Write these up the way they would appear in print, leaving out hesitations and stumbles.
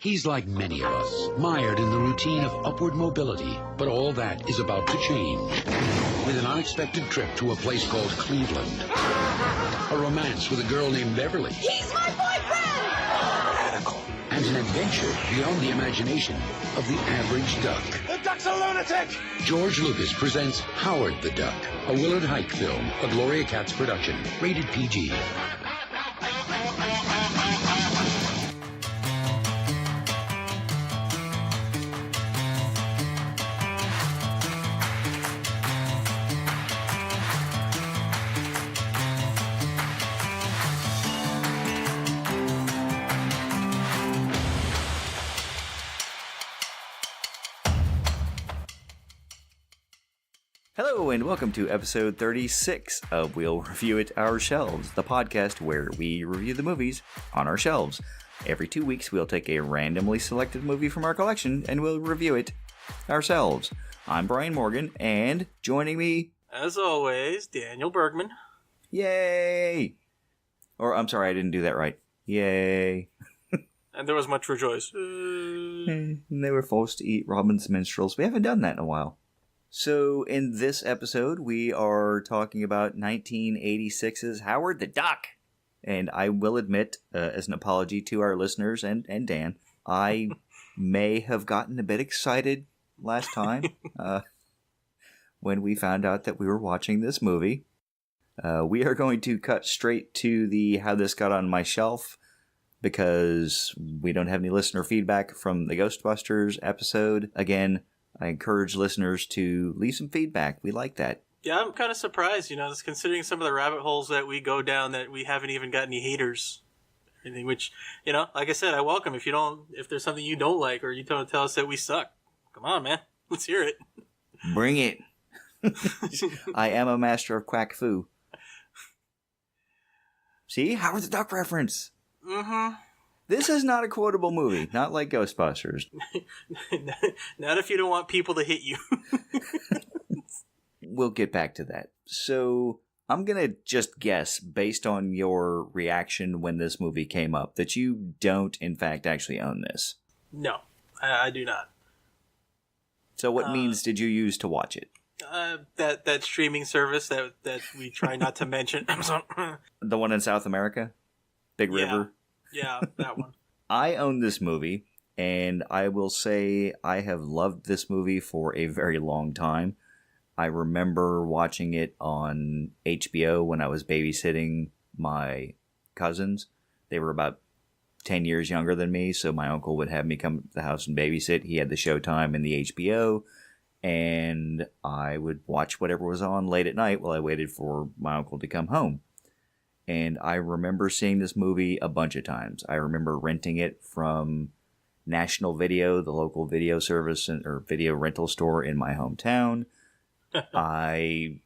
He's like many of us, mired in the routine of upward mobility, but all that is about to change. With an unexpected trip to a place called Cleveland. A romance with a girl named Beverly. He's my boyfriend! Radical. And an adventure beyond the imagination of the average duck. The duck's a lunatic! George Lucas presents Howard the Duck, a Willard Hike film, a Gloria Katz production, rated PG. Hello and welcome to episode 36 of We'll Review It Our Shelves, the podcast where we review the movies on our shelves. Every 2 weeks we'll take a randomly selected movie from our collection and we'll review it ourselves. I'm Brian Morgan, and joining me, as always, Daniel Bergman. Yay! Or, I'm sorry, I didn't do that right. Yay. And there was much rejoice. They were forced to eat Robin's minstrels. We haven't done that in a while. So, in this episode, we are talking about 1986's Howard the Duck. And I will admit, as an apology to our listeners and Dan, I may have gotten a bit excited last time when we found out that we were watching this movie. We are going to cut straight to the how this got on my shelf because we don't have any listener feedback from the Ghostbusters episode. Again, I encourage listeners to leave some feedback. We like that. Yeah, I'm kind of surprised, just considering some of the rabbit holes that we go down that we haven't even got any haters. Anything which, like I said, I welcome if there's something you don't like or you don't tell us that we suck. Come on, man. Let's hear it. Bring it. I am a master of quack foo. See? Howard the Duck reference. Mm-hmm. This is not a quotable movie, not like Ghostbusters. Not if you don't want people to hit you. We'll get back to that. So, I'm going to just guess, based on your reaction when this movie came up, that you don't, in fact, actually own this. No, I do not. So, what means did you use to watch it? That streaming service that we try not to mention. The one in South America? Big River? Yeah, that one. I own this movie, and I will say I have loved this movie for a very long time. I remember watching it on HBO when I was babysitting my cousins. They were about 10 years younger than me, so my uncle would have me come to the house and babysit. He had the Showtime and the HBO, and I would watch whatever was on late at night while I waited for my uncle to come home. And I remember seeing this movie a bunch of times. I remember renting it from National Video, the local video service or video rental store in my hometown. I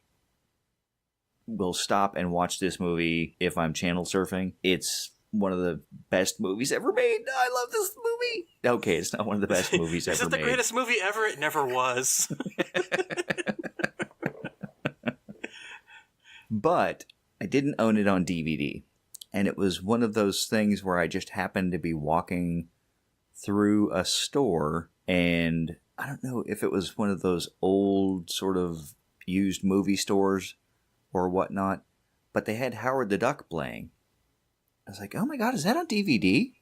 will stop and watch this movie if I'm channel surfing. It's one of the best movies ever made. I love this movie. Okay, it's not one of the best movies ever made. Is it the greatest movie ever? It never was. But I didn't own it on DVD, and it was one of those things where I just happened to be walking through a store, and I don't know if it was one of those old sort of used movie stores or whatnot, but they had Howard the Duck playing. I was like, oh my god, is that on DVD?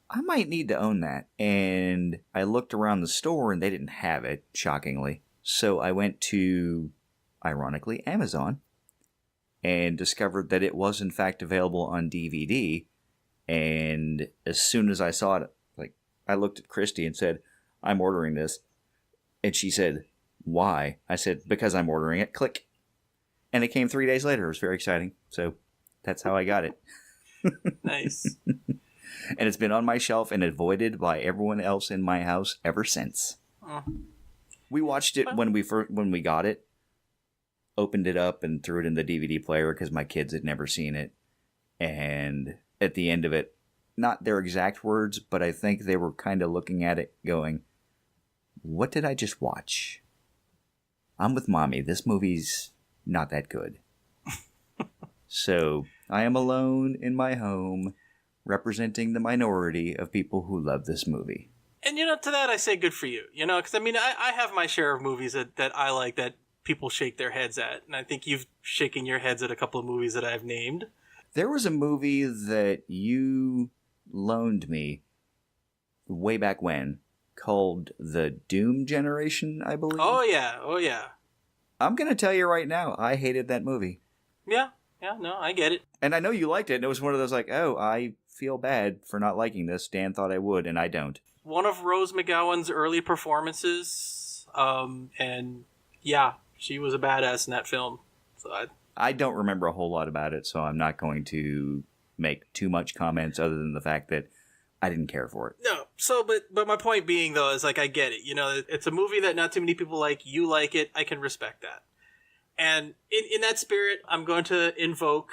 I might need to own that. And I looked around the store, and they didn't have it, shockingly. So I went to, ironically, Amazon, and discovered that it was in fact available on DVD. And as soon as I saw it, I looked at Christy and said, I'm ordering this. And she said, why? I said, because I'm ordering it. Click. And it came 3 days later. It was very exciting. So that's how I got it. Nice. And it's been on my shelf and avoided by everyone else in my house ever since. We watched it when we got it. Opened it up and threw it in the DVD player because my kids had never seen it. And at the end of it, not their exact words, but I think they were kind of looking at it going, what did I just watch? I'm with mommy. This movie's not that good. So I am alone in my home representing the minority of people who love this movie. And, to that I say good for you. Because, I have my share of movies that I like that people shake their heads at. And I think you've shaken your heads at a couple of movies that I've named. There was a movie that you loaned me way back when called The Doom Generation, I believe. Oh, yeah. I'm going to tell you right now, I hated that movie. Yeah, no, I get it. And I know you liked it, and it was one of those like, oh, I feel bad for not liking this. Dan thought I would, and I don't. One of Rose McGowan's early performances, and yeah, she was a badass in that film. So I don't remember a whole lot about it, so I'm not going to make too much comments other than the fact that I didn't care for it. No, but my point being, though, is like, I get it. It's a movie that not too many people like. You like it. I can respect that. And in that spirit, I'm going to invoke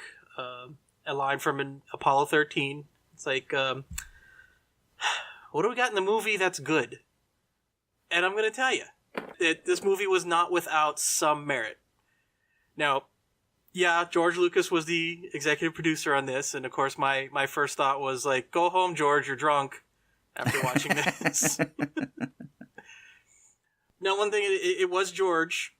a line from Apollo 13. It's like, what do we got in the movie that's good? And I'm going to tell you that this movie was not without some merit. Now, yeah, George Lucas was the executive producer on this, and of course my first thought was like, go home, George, you're drunk after watching this. Now, one thing, it was George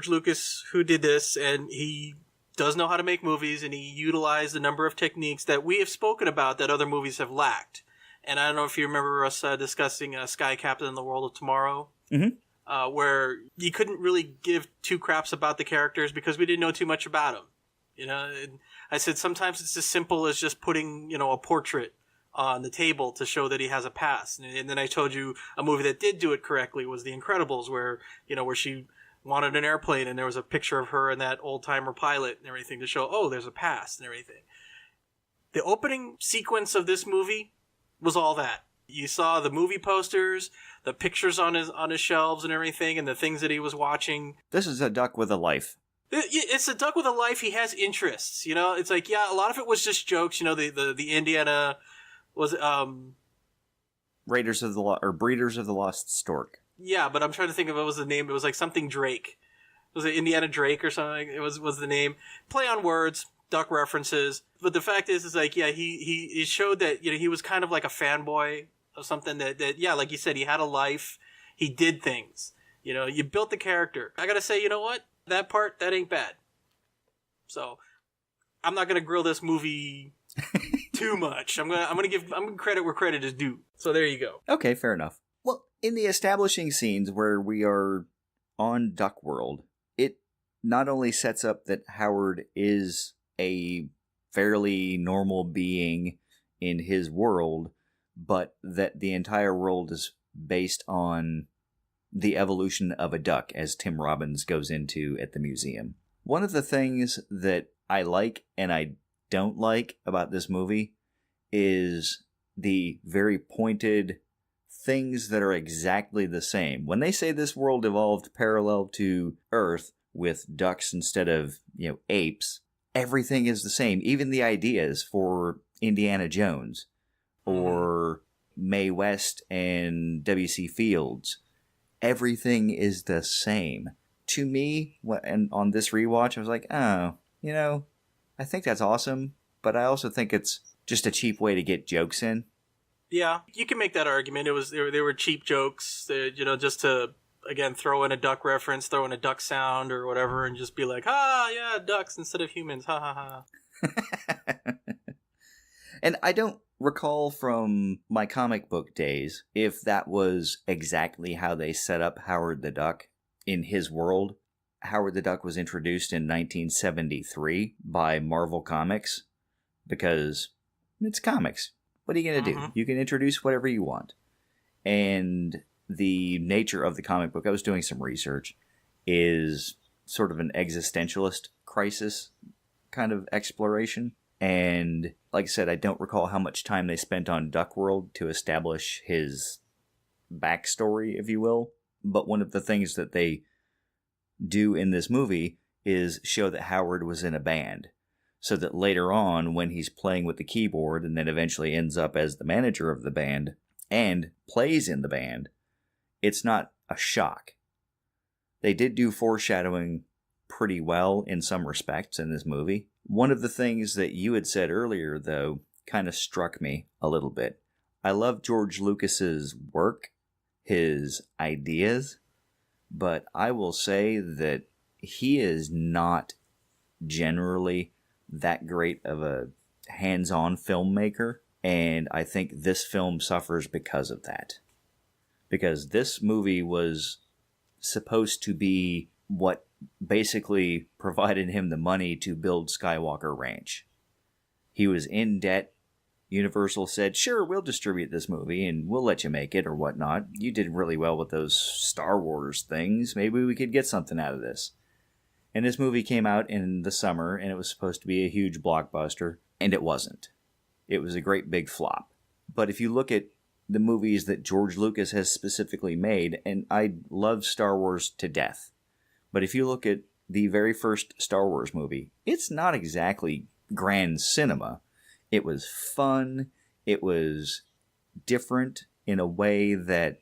Lucas who did this, and he does know how to make movies, and he utilized a number of techniques that we have spoken about that other movies have lacked. And I don't know if you remember us discussing Sky Captain and the World of Tomorrow. Mm-hmm. Where you couldn't really give two craps about the characters because we didn't know too much about them. And I said sometimes it's as simple as just putting, a portrait on the table to show that he has a past. And then I told you a movie that did do it correctly was The Incredibles, where she wanted an airplane and there was a picture of her and that old-timer pilot and everything to show, oh, there's a past and everything. The opening sequence of this movie was all that. You saw the movie posters, the pictures on his shelves and everything, and the things that he was watching. This is a duck with a life. It's a duck with a life. He has interests. It's like, yeah, a lot of it was just jokes. The Indiana was Breeders of the Lost Stork. Yeah, but I'm trying to think of what was the name. It was like something Drake. Was it Indiana Drake or something? It was the name. Play on words, duck references. But the fact is like, yeah, he showed that he was kind of like a fanboy of something that yeah, like you said, he had a life, he did things, you built the character. I gotta say, you know what, that ain't bad. So I'm not gonna grill this movie too much. I'm gonna give credit where credit is due. So there you go. Okay, fair enough. Well, in the establishing scenes where we are on Duck World, it not only sets up that Howard is a fairly normal being in his world, but that the entire world is based on the evolution of a duck, as Tim Robbins goes into at the museum. One of the things that I like and I don't like about this movie is the very pointed things that are exactly the same. When they say this world evolved parallel to Earth with ducks instead of, apes, everything is the same. Even the ideas for Indiana Jones or Mae West and W.C. Fields, everything is the same. To me, and on this rewatch, I was like, oh, I think that's awesome, but I also think it's just a cheap way to get jokes in. Yeah, you can make that argument. They were cheap jokes, just to, again, throw in a duck reference, throw in a duck sound or whatever, and just be like, yeah, ducks instead of humans, ha ha ha. And I don't recall from my comic book days if that was exactly how they set up Howard the Duck in his world. Howard the Duck was introduced in 1973 by Marvel Comics because it's comics. What are you going to do? You can introduce whatever you want. And the nature of the comic book, I was doing some research, is sort of an existentialist crisis kind of exploration. And like I said, I don't recall how much time they spent on Duck World to establish his backstory, if you will. But one of the things that they do in this movie is show that Howard was in a band. So that later on, when he's playing with the keyboard and then eventually ends up as the manager of the band and plays in the band, it's not a shock. They did do foreshadowing pretty well in some respects in this movie. One of the things that you had said earlier, though, kind of struck me a little bit. I love George Lucas's work, his ideas, but I will say that he is not generally that great of a hands-on filmmaker, and I think this film suffers because of that. Because this movie was supposed to be what basically provided him the money to build Skywalker Ranch. He was in debt. Universal said, sure, we'll distribute this movie and we'll let you make it or whatnot. You did really well with those Star Wars things. Maybe we could get something out of this. And this movie came out in the summer, and it was supposed to be a huge blockbuster, and it wasn't. It was a great big flop. But if you look at the movies that George Lucas has specifically made, and I love Star Wars to death, but if you look at the very first Star Wars movie, it's not exactly grand cinema. It was fun. It was different in a way that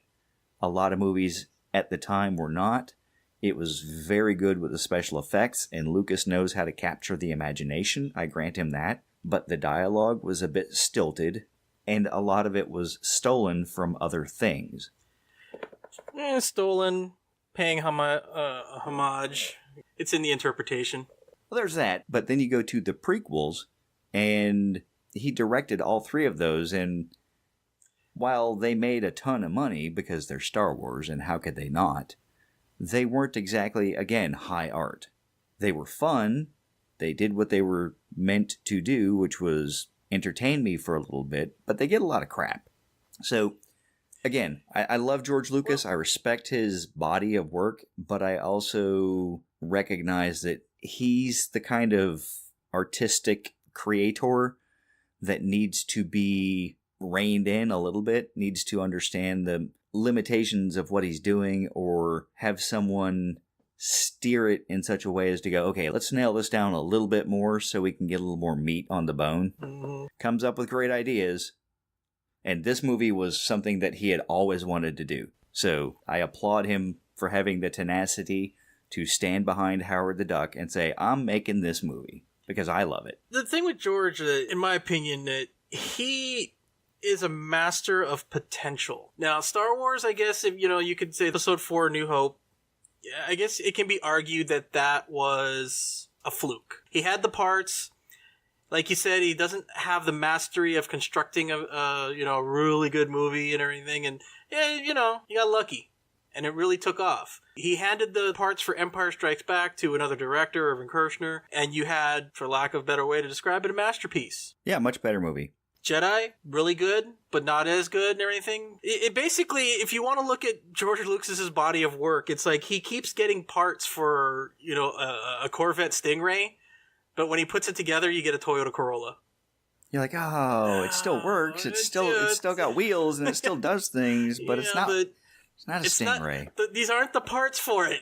a lot of movies at the time were not. It was very good with the special effects, and Lucas knows how to capture the imagination. I grant him that. But the dialogue was a bit stilted, and a lot of it was stolen from other things. Stolen, paying homage. It's in the interpretation. Well, there's that. But then you go to the prequels, and he directed all three of those, and while they made a ton of money because they're Star Wars, and how could they not, they weren't exactly, again, high art. They were fun. They did what they were meant to do, which was entertain me for a little bit, but they get a lot of crap. So, again, I love George Lucas. I respect his body of work, but I also recognize that he's the kind of artistic creator that needs to be reined in a little bit, needs to understand the limitations of what he's doing, or have someone steer it in such a way as to go, okay, let's nail this down a little bit more so we can get a little more meat on the bone. Mm-hmm. Comes up with great ideas. And this movie was something that he had always wanted to do. So I applaud him for having the tenacity to stand behind Howard the Duck and say, I'm making this movie because I love it. The thing with George, in my opinion, that he is a master of potential. Now, Star Wars, I guess, if you could say Episode 4, New Hope, I guess it can be argued that that was a fluke. He had the parts. Like you said, he doesn't have the mastery of constructing a really good movie and everything. And, he got lucky. And it really took off. He handed the parts for Empire Strikes Back to another director, Irvin Kershner. And you had, for lack of a better way to describe it, a masterpiece. Yeah, much better movie. Jedi, really good, but not as good and everything. It basically, if you want to look at George Lucas's body of work, it's like he keeps getting parts for, a Corvette Stingray, but when he puts it together, you get a Toyota Corolla. You're like, oh, it still works. It's still got wheels and it still does things, but it's not a Stingray. These aren't the parts for it.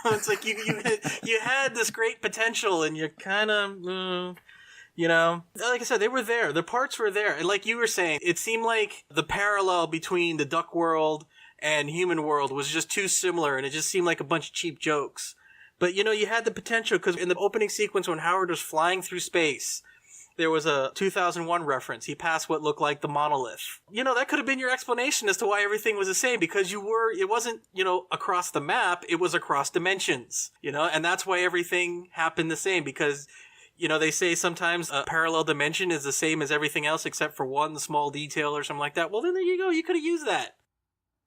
It's like you had this great potential and you kind of. Like I said, they were there. The parts were there. And like you were saying, it seemed like the parallel between the Duck World and Human World was just too similar, and it just seemed like a bunch of cheap jokes. But, you had the potential, because in the opening sequence when Howard was flying through space, there was a 2001 reference. He passed what looked like the monolith. That could have been your explanation as to why everything was the same, because it wasn't, across the map, it was across dimensions, and that's why everything happened the same, because they say sometimes a parallel dimension is the same as everything else except for one small detail or something like that. Well, then there you go. You could have used that.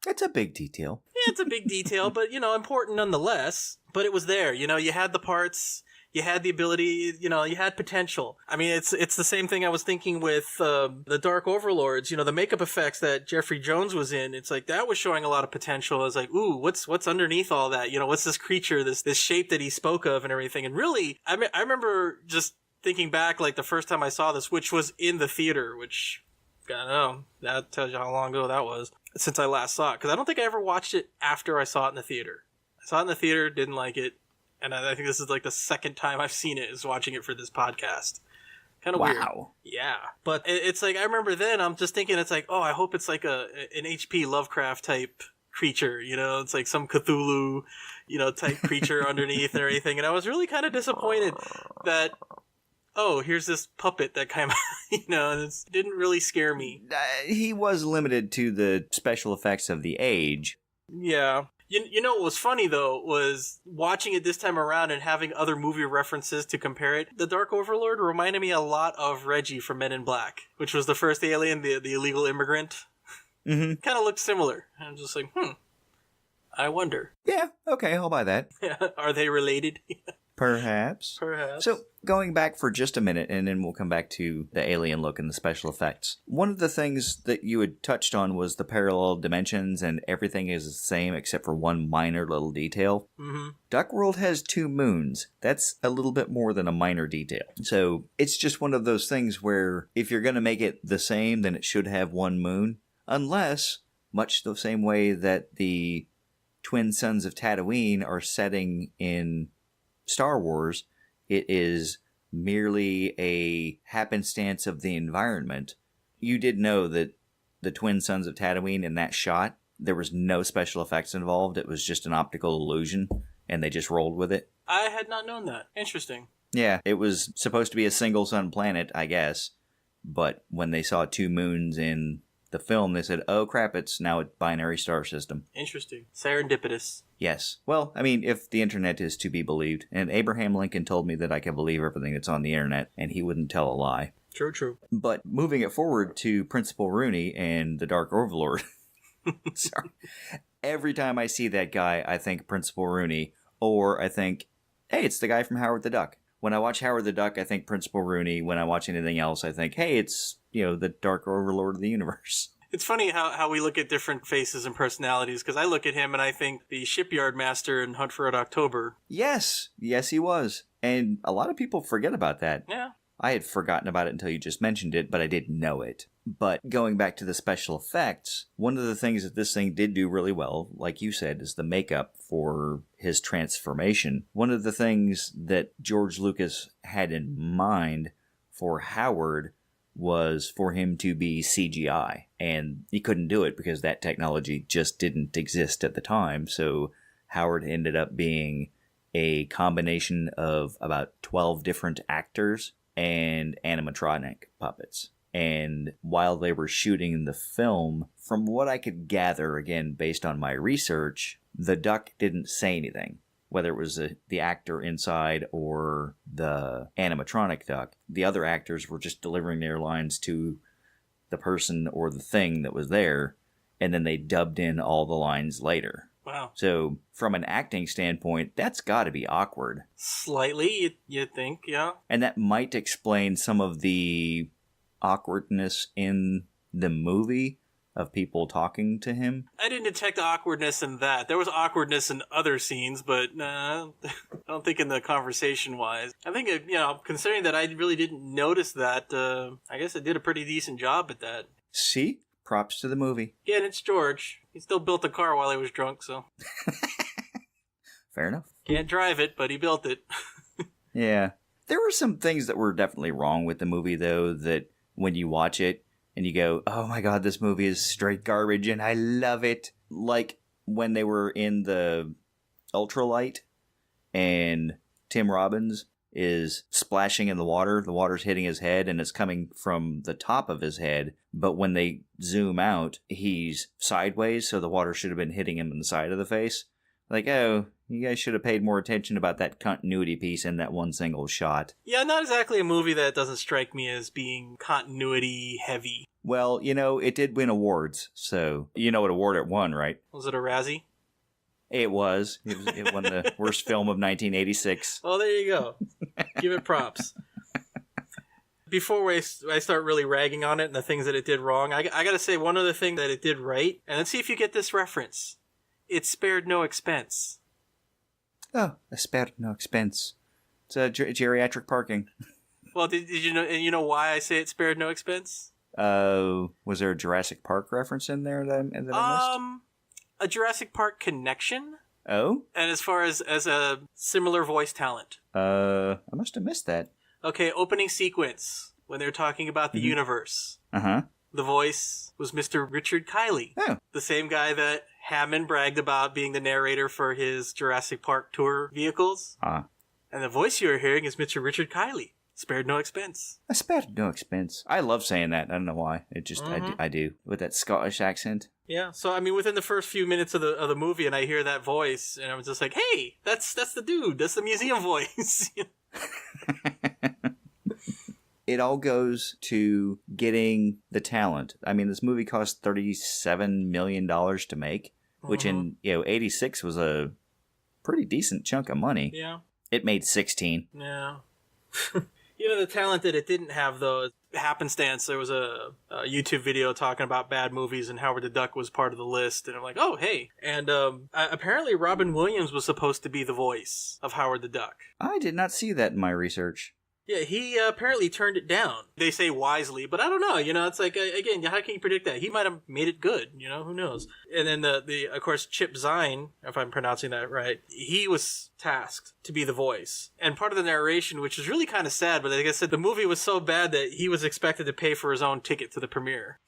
It's a big detail. Yeah, it's a big detail, but, important nonetheless. But it was there. You had the parts. You had the ability. You had potential. I mean, it's the same thing I was thinking with the Dark Overlords. The makeup effects that Jeffrey Jones was in. It's like that was showing a lot of potential. I was like, ooh, what's underneath all that? What's this creature, this shape that he spoke of and everything? And really, I remember just thinking back, like the first time I saw this, which was in the theater, which, I don't know, that tells you how long ago that was since I last saw it. Because I don't think I ever watched it after I saw it in the theater. I saw it in the theater, didn't like it. And I think this is like the second time I've seen it, is watching it for this podcast. Kind of weird. Wow. Yeah. But it's like, I remember then, I'm just thinking, it's like, oh, I hope it's like an H.P. Lovecraft type creature, it's like some Cthulhu, type creature underneath and everything. And I was really kind of disappointed that oh, here's this puppet that kind of, it didn't really scare me. He was limited to the special effects of the age. Yeah. You know what was funny, though, was watching it this time around and having other movie references to compare it. The Dark Overlord reminded me a lot of Reggie from Men in Black, which was the first alien, the illegal immigrant. Mm-hmm. Kind of looked similar. I'm just like, I wonder. Yeah, okay, I'll buy that. Are they related? Perhaps. Perhaps. So, going back for just a minute, and then we'll come back to the alien look and the special effects. One of the things that you had touched on was the parallel dimensions, and everything is the same except for one minor little detail. Mm-hmm. Duck World has 2 moons. That's a little bit more than a minor detail. So, it's just one of those things where if you're going to make it the same, then it should have 1 moon. Unless, much the same way that the twin sons of Tatooine are setting in Star Wars, it is merely a happenstance of the environment. You did know that the twin sons of Tatooine in that shot, there was no special effects involved. It was just an optical illusion, and they just rolled with it. I had not known that. Interesting. Yeah, it was supposed to be a single sun planet, I guess. But when they saw 2 moons in the film, they said, oh crap, it's now a binary star system. Interesting. Serendipitous. Yes. Well, I mean, if the internet is to be believed, and Abraham Lincoln told me that I can believe everything that's on the internet, and he wouldn't tell a lie. True. But moving it forward to Prinicpal Rooney and the Dark Overlord. Sorry. Every time I see that guy, I think Prinicpal Rooney, or I think, hey, it's the guy from Howard the Duck. When I watch Howard the Duck, I think Prinicpal Rooney. When I watch anything else, I think, hey, it's, the Dark Overlord of the universe. It's funny how we look at different faces and personalities, because I look at him and I think the shipyard master in Hunt for Red October. Yes, he was. And a lot of people forget about that. Yeah. I had forgotten about it until you just mentioned it, but I didn't know it. But going back to the special effects, one of the things that this thing did do really well, like you said, is the makeup for his transformation. One of the things that George Lucas had in mind for Howard was for him to be CGI. And he couldn't do it because that technology just didn't exist at the time. So Howard ended up being a combination of about 12 different actors and animatronic puppets. And while they were shooting the film, from what I could gather, again, based on my research, the duck didn't say anything. Whether it was the actor inside or the animatronic duck, the other actors were just delivering their lines to the person or the thing that was there, and then they dubbed in all the lines later. Wow. So, from an acting standpoint, that's got to be awkward. Slightly, you'd think, yeah. And that might explain some of the awkwardness in the movie of people talking to him. I didn't detect awkwardness in that. There was awkwardness in other scenes, but I don't think in the conversation-wise. I think, considering that I really didn't notice that, I guess it did a pretty decent job at that. See? Props to the movie. Again, it's George. He still built the car while he was drunk, so. Fair enough. Can't drive it, but he built it. Yeah. There were some things that were definitely wrong with the movie, though, that when you watch it and you go, oh my god, this movie is straight garbage and I love it. Like when they were in the ultralight and Tim Robbins is splashing in the water's hitting his head and it's coming from the top of his head, but when they zoom out, he's sideways, so the water should have been hitting him in the side of the face. Like, oh, you guys should have paid more attention about that continuity piece in that one single shot. Yeah, not exactly a movie that doesn't strike me as being continuity heavy. Well, it did win awards, so you know what award it won, right? Was it a Razzie? It was. It won the worst film of 1986. Well, there you go. Give it props. Before I start really ragging on it and the things that it did wrong, I got to say one other thing that it did right. And let's see if you get this reference. It spared no expense. Oh, I spared no expense. It's geriatric parking. Well, did you know? And you know why I say it spared no expense? Was there a Jurassic Park reference in there that I missed? A Jurassic Park connection. Oh? And as far as a similar voice talent. I must have missed that. Okay, opening sequence when they're talking about the universe. Uh-huh. The voice was Mr. Richard Kiley. Oh. The same guy that Hammond bragged about being the narrator for his Jurassic Park tour vehicles. Ah. And the voice you're hearing is Mr. Richard Kiley. Spared no expense. I spared no expense. I love saying that. I don't know why. It just, I do. With that Scottish accent. Yeah, so I mean, within the first few minutes of the movie, and I hear that voice, and I'm just like, "Hey, that's the dude. That's the museum voice." It all goes to getting the talent. I mean, this movie cost $37 million to make, which in '86 was a pretty decent chunk of money. Yeah. It made 16. Yeah. The talent that it didn't have, though, happenstance. There was a YouTube video talking about bad movies, and Howard the Duck was part of the list. And I'm like, oh, hey. And apparently Robin Williams was supposed to be the voice of Howard the Duck. I did not see that in my research. Yeah, he apparently turned it down. They say wisely, but I don't know. It's like, again, how can you predict that? He might have made it good. Who knows? And then of course, Chip Zien, if I'm pronouncing that right, he was tasked to be the voice. And part of the narration, which is really kind of sad, but like I said, the movie was so bad that he was expected to pay for his own ticket to the premiere.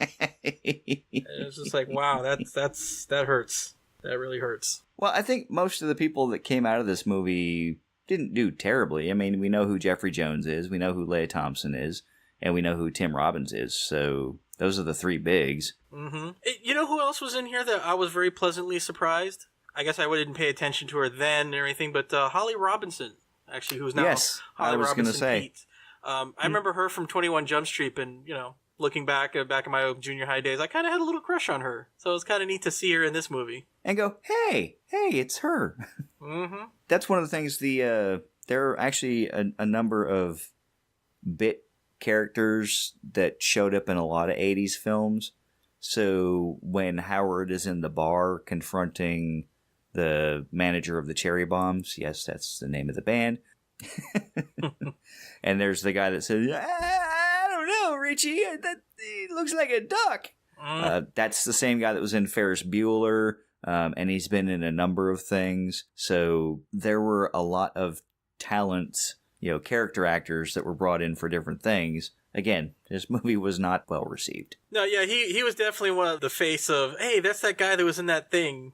It was just like, wow, that hurts. That really hurts. Well, I think most of the people that came out of this movie didn't do terribly. I mean, we know who Jeffrey Jones is, we know who Leah Thompson is, and we know who Tim Robbins is. So those are the three bigs. Mm-hmm. You know who else was in here that I was very pleasantly surprised? I guess I didn't pay attention to her then or anything, but Holly Robinson, actually, who's now Holly I was going to say. Pete. I remember her from 21 Jump Street, and looking back in my junior high days, I kind of had a little crush on her. So it was kind of neat to see her in this movie. And go, hey, it's her. Mm-hmm. That's one of the things, there are actually a number of bit characters that showed up in a lot of 80s films. So when Howard is in the bar confronting the manager of the Cherry Bombs, yes, that's the name of the band. And there's the guy that says, I don't know, Richie, that he looks like a duck. That's the same guy that was in Ferris Bueller, and he's been in a number of things. So there were a lot of talents, character actors that were brought in for different things. Again, this movie was not well received. No, yeah, he was definitely one of the face of, hey, that's that guy that was in that thing.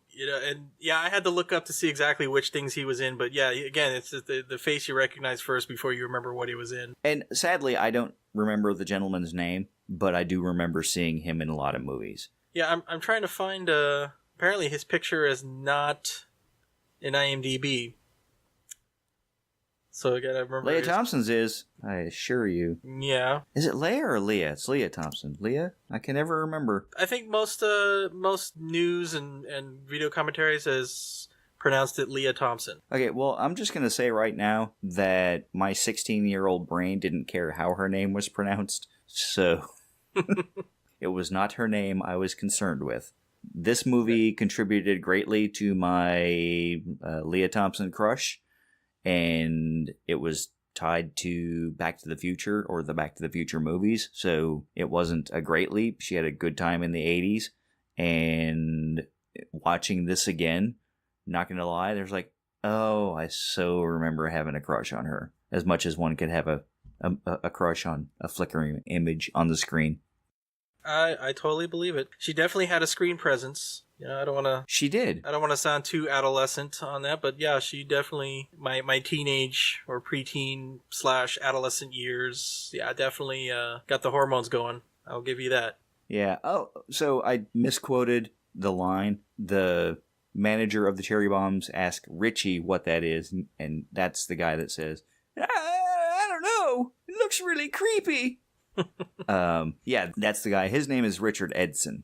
And yeah, I had to look up to see exactly which things he was in. But yeah, again, it's just the face you recognize first before you remember what he was in. And sadly, I don't remember the gentleman's name, but I do remember seeing him in a lot of movies. Yeah, I'm trying to find, apparently his picture is not in IMDb. So I gotta remember. Leah Thompson's is, I assure you. Yeah. Is it Leah or Leah? It's Leah Thompson. Leah? I can never remember. I think most news and video commentaries has pronounced it Leah Thompson. Okay, well, I'm just going to say right now that my 16-year-old brain didn't care how her name was pronounced, so it was not her name I was concerned with. This movie contributed greatly to my Leah Thompson crush, and it was tied to Back to the Future or the Back to the Future movies, so it wasn't a great leap. She had a good time in the 80s, and watching this again, not gonna lie, there's like, oh, I so remember having a crush on her, as much as one could have a crush on a flickering image on the screen. I totally believe it. She definitely had a screen presence. I don't want to... She did. I don't want to sound too adolescent on that, but yeah, she definitely... My teenage or preteen / adolescent years, yeah, definitely got the hormones going. I'll give you that. Yeah. Oh, so I misquoted the line. The manager of the Cherry Bombs asked Richie what that is, and that's the guy that says, I don't know. It looks really creepy. Yeah, that's the guy. His name is Richard Edson.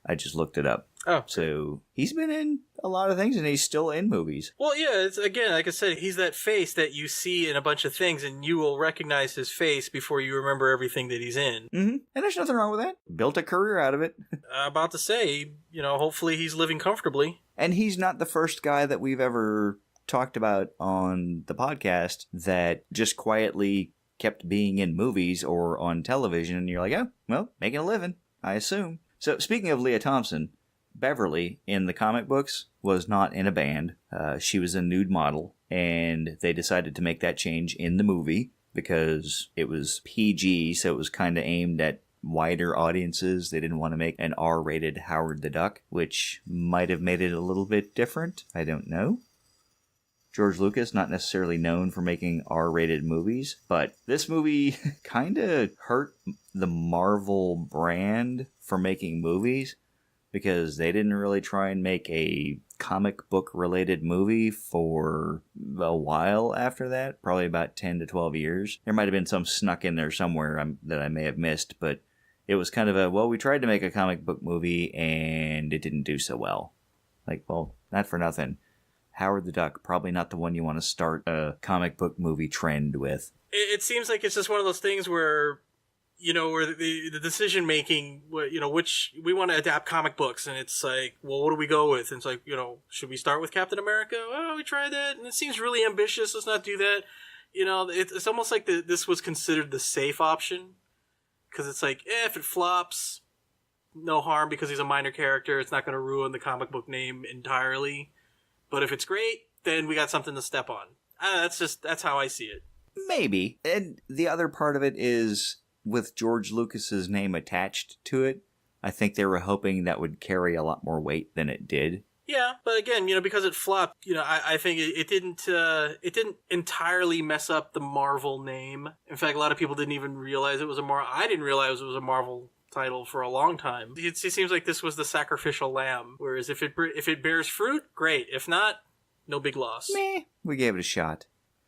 I just looked it up. Oh. So he's been in a lot of things, and he's still in movies. Well, yeah, it's, again, like I said, he's that face that you see in a bunch of things, and you will recognize his face before you remember everything that he's in. Mm-hmm. And there's nothing wrong with that. Built a career out of it. About to say, hopefully he's living comfortably. And he's not the first guy that we've ever talked about on the podcast that just quietly kept being in movies or on television, and you're like, oh, well, making a living, I assume. So speaking of Leah Thompson, Beverly in the comic books was not in a band. She was a nude model, and they decided to make that change in the movie because it was PG, so it was kind of aimed at wider audiences. They didn't want to make an R-rated Howard the Duck, which might have made it a little bit different. I don't know. George Lucas, not necessarily known for making R-rated movies, but this movie kind of hurt the Marvel brand for making movies because they didn't really try and make a comic book related movie for a while after that, probably about 10 to 12 years. There might have been some snuck in there somewhere that I may have missed, but it was kind of we tried to make a comic book movie and it didn't do so well. Like, well, not for nothing. Howard the Duck, probably not the one you want to start a comic book movie trend with. It seems like it's just one of those things where, where the decision making, which we want to adapt comic books, and it's like, well, what do we go with? And it's like, should we start with Captain America? Oh, we tried that, and it seems really ambitious. Let's not do that. It's almost like this was considered the safe option, because it's like, if it flops, no harm, because he's a minor character. It's not going to ruin the comic book name entirely. But if it's great, then we got something to step on. That's how I see it. Maybe. And the other part of it is, with George Lucas's name attached to it, I think they were hoping that would carry a lot more weight than it did. Yeah, but again, because it flopped, I think it didn't entirely mess up the Marvel name. In fact, a lot of people didn't even realize it was I didn't realize it was a Marvel title for a long time. It seems like this was the sacrificial lamb. Whereas if it bears fruit, great. If not, no big loss. Meh. We gave it a shot.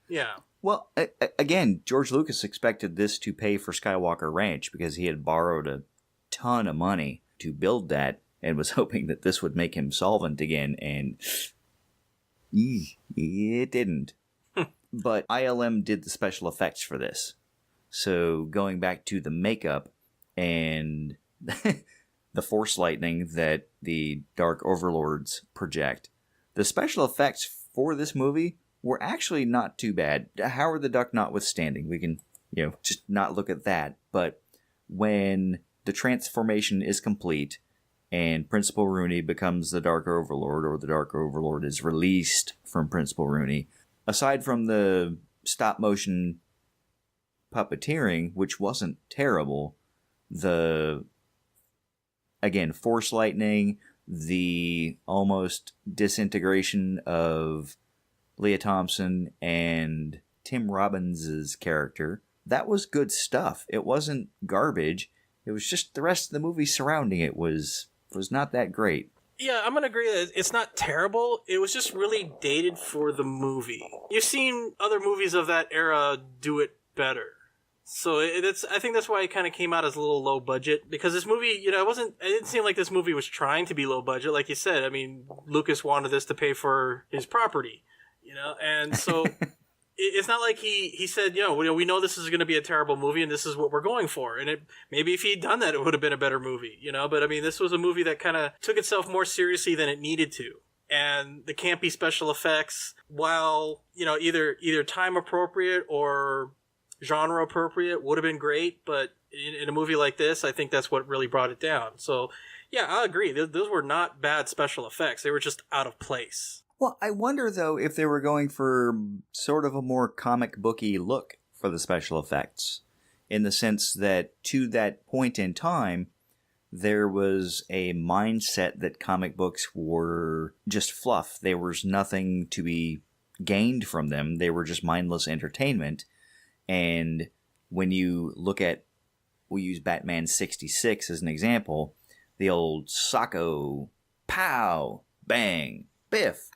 Yeah. Well, again, George Lucas expected this to pay for Skywalker Ranch because he had borrowed a ton of money to build that and was hoping that this would make him solvent again, and it didn't. But ILM did the special effects for this. So going back to the makeup and the force lightning that the Dark Overlords project, the special effects for this movie were actually not too bad. Howard the Duck notwithstanding, we can, just not look at that. But when the transformation is complete and Prinicpal Rooney becomes the Dark Overlord, or the Dark Overlord is released from Prinicpal Rooney, aside from the stop motion puppeteering, which wasn't terrible, force lightning, the almost disintegration of Leah Thompson and Tim Robbins' character, that was good stuff. It wasn't garbage. It was just the rest of the movie surrounding it was not that great. Yeah, I'm going to agree that it's not terrible. It was just really dated for the movie. You've seen other movies of that era do it better. So I think that's why it kind of came out as a little low budget, because this movie, it didn't seem like this movie was trying to be low budget. Like you said, I mean, Lucas wanted this to pay for his property, and so it's not like he said, we know this is going to be a terrible movie and this is what we're going for. And maybe if he'd done that, it would have been a better movie, but I mean, this was a movie that kind of took itself more seriously than it needed to. And the campy special effects, while, either time appropriate or genre appropriate, would have been great, but in a movie like this, I think that's what really brought it down. So yeah, I agree. Those were not bad special effects. They were just out of place. Well, I wonder, though, if they were going for sort of a more comic booky look for the special effects, in the sense that to that point in time, there was a mindset that comic books were just fluff. There was nothing to be gained from them. They were just mindless entertainment. And when you look at, we'll use Batman 66 as an example, the old socko, pow, bang, biff,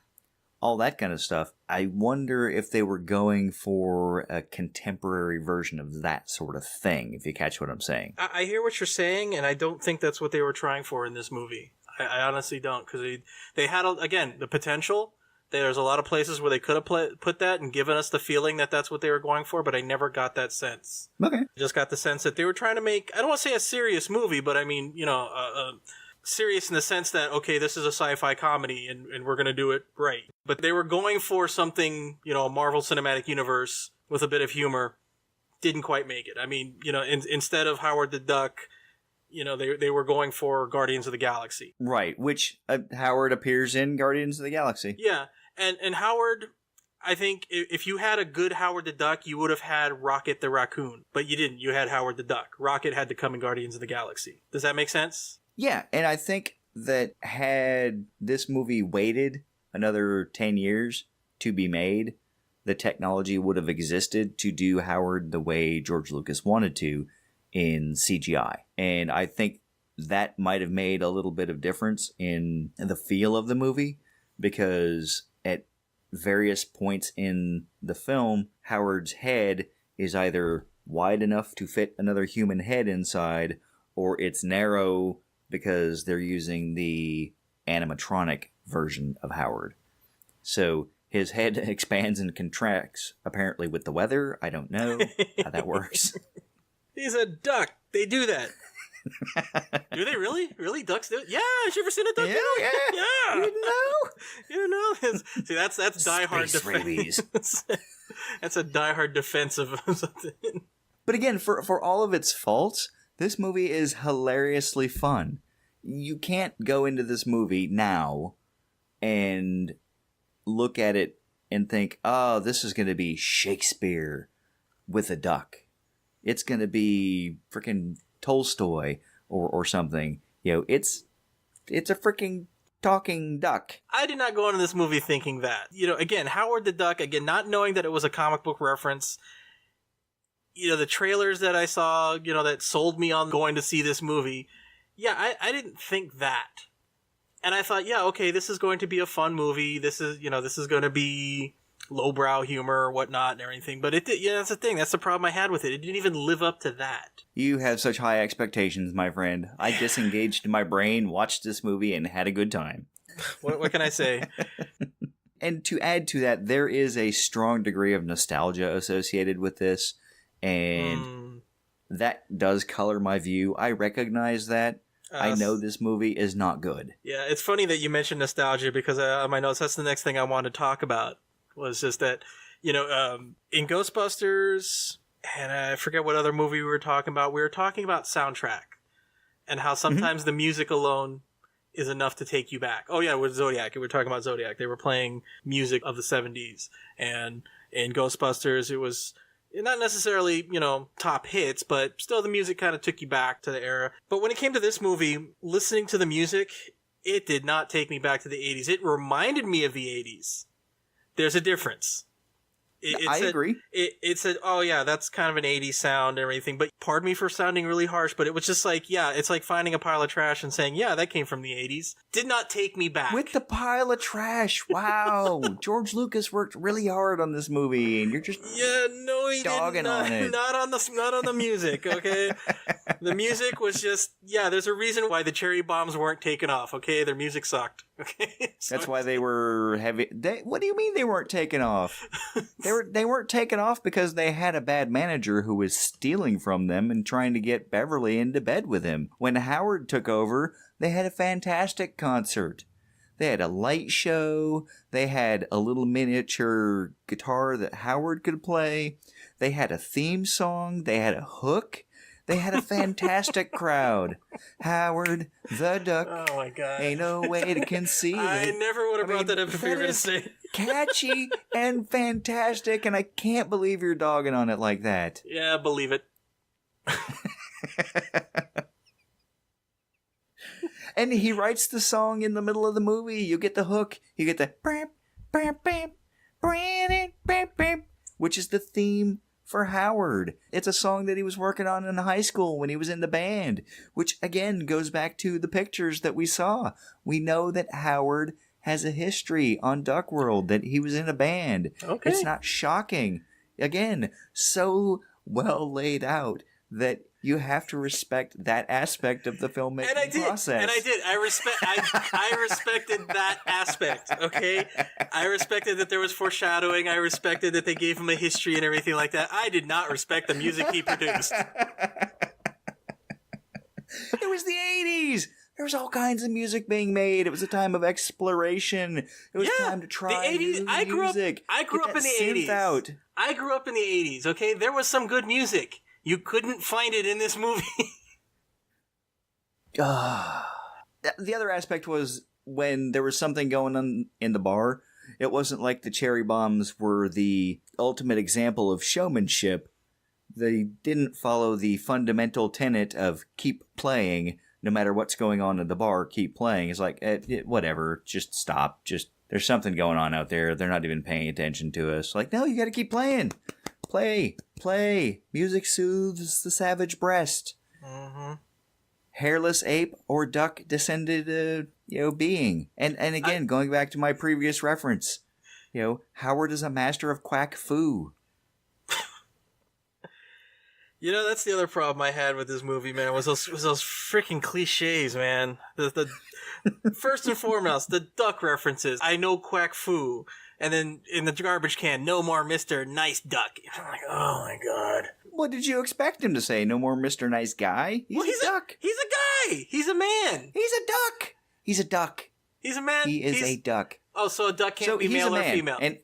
all that kind of stuff. I wonder if they were going for a contemporary version of that sort of thing, if you catch what I'm saying. I hear what you're saying, and I don't think that's what they were trying for in this movie. I honestly don't, because they had, again, the potential. There's a lot of places where they could have put that and given us the feeling that that's what they were going for, but I never got that sense. Okay. I just got the sense that they were trying to make, I don't want to say a serious movie, but I mean, serious in the sense that, okay, this is a sci-fi comedy and we're going to do it right. But they were going for something, a Marvel Cinematic Universe with a bit of humor. Didn't quite make it. I mean, instead of Howard the Duck, they were going for Guardians of the Galaxy. Right, which Howard appears in Guardians of the Galaxy. Yeah, and Howard, I think if you had a good Howard the Duck, you would have had Rocket the Raccoon. But you didn't. You had Howard the Duck. Rocket had to come in Guardians of the Galaxy. Does that make sense? Yeah, and I think that had this movie waited another 10 years, to be made, the technology would have existed to do Howard the way George Lucas wanted to in CGI. And I think that might have made a little bit of difference in the feel of the movie, because at various points in the film, Howard's head is either wide enough to fit another human head inside, or it's narrow because they're using the animatronic version of Howard. So his head expands and contracts, apparently with the weather. I don't know how that works. He's a duck. They do that. Do they really? Really? Ducks do it? Yeah, have you ever seen a duck do it? Yeah. You didn't know? You don't know? See, that's diehard defense. That's a diehard defense of something. But again, for all of its faults, this movie is hilariously fun. You can't go into this movie now and look at it and think, oh, this is going to be Shakespeare with a duck. It's going to be freaking Tolstoy or something. You know, it's a freaking talking duck. I did not go into this movie thinking that. You know, again, Howard the Duck, again, not knowing that it was a comic book reference. You know, the trailers that I saw, you know, that sold me on going to see this movie. Yeah, I didn't think that. And I thought, yeah, okay, this is going to be a fun movie. This is going to be lowbrow humor or whatnot and everything. But that's the thing. That's the problem I had with it. It didn't even live up to that. You have such high expectations, my friend. I disengaged my brain, watched this movie, and had a good time. What can I say? And to add to that, there is a strong degree of nostalgia associated with this. And that does color my view. I recognize that. I know this movie is not good. Yeah, it's funny that you mentioned nostalgia, because on my notes, that's the next thing I wanted to talk about, was just that, you know, in Ghostbusters, and I forget what other movie we were talking about soundtrack, and how sometimes the music alone is enough to take you back. Oh yeah, with Zodiac, we were talking about Zodiac. They were playing music of the 70s, and in Ghostbusters, it was not necessarily, you know, top hits, but still the music kind of took you back to the era. But when it came to this movie, listening to the music, it did not take me back to the 80s. It reminded me of the 80s. There's a difference. I agree. It said, oh yeah, that's kind of an 80s sound and everything, but pardon me for sounding really harsh, but it was just like, yeah, it's like finding a pile of trash and saying, yeah, that came from the 80s. Did not take me back. With the pile of trash. Wow. George Lucas worked really hard on this movie, and you're just dogging on it. Not on the music, okay? The music was just, yeah, there's a reason why the cherry bombs weren't taken off, okay? Their music sucked, okay? That's why they were heavy. What do you mean they weren't taken off? They weren't taken off because they had a bad manager who was stealing from them and trying to get Beverly into bed with him. When Howard took over, they had a fantastic concert. They had a light show. They had a little miniature guitar that Howard could play. They had a theme song. They had a hook. They had a fantastic crowd. Howard the Duck. Oh my God. Ain't no way to conceal it. I never would have brought that up if you were going to say. Catchy and fantastic, and I can't believe you're dogging on it like that. Yeah, believe it. And he writes the song in the middle of the movie. You get the hook. You get the which is the theme for Howard. It's a song that he was working on in high school when he was in the band, which again goes back to the pictures that we saw. We know that Howard has a history on Duck World, that he was in a band. Okay. It's not shocking. Again, so well laid out that you have to respect that aspect of the filmmaking process. And I did. I respected that aspect, okay? I respected that there was foreshadowing. I respected that they gave him a history and everything like that. I did not respect the music he produced. It was the 80s. There was all kinds of music being made. It was a time of exploration. It was time to try new music. I grew up in the 80s. I grew up in the 80s, okay? There was some good music. You couldn't find it in this movie. The other aspect was when there was something going on in the bar, it wasn't like the cherry bombs were the ultimate example of showmanship. They didn't follow the fundamental tenet of keep playing, no matter what's going on in the bar, keep playing. It's like, whatever, just stop, just There's something going on out there. They're not even paying attention to us. Like, no, you got to keep playing. Play. Music soothes the savage breast. Mm-hmm. Hairless ape or duck descended, being. And again, going back to my previous reference, Howard is a master of quack foo. That's the other problem I had with this movie, man, was those freaking cliches, man. The first and foremost, the duck references. I know quack foo. And then in the garbage can, no more Mr. Nice Duck. I'm like, oh my God. What did you expect him to say? No more Mr. Nice Guy? He's a duck. He's a guy. He's a man. He's a duck. He's a duck. He's a man. He is a duck. Oh, so a duck can't be male or female. And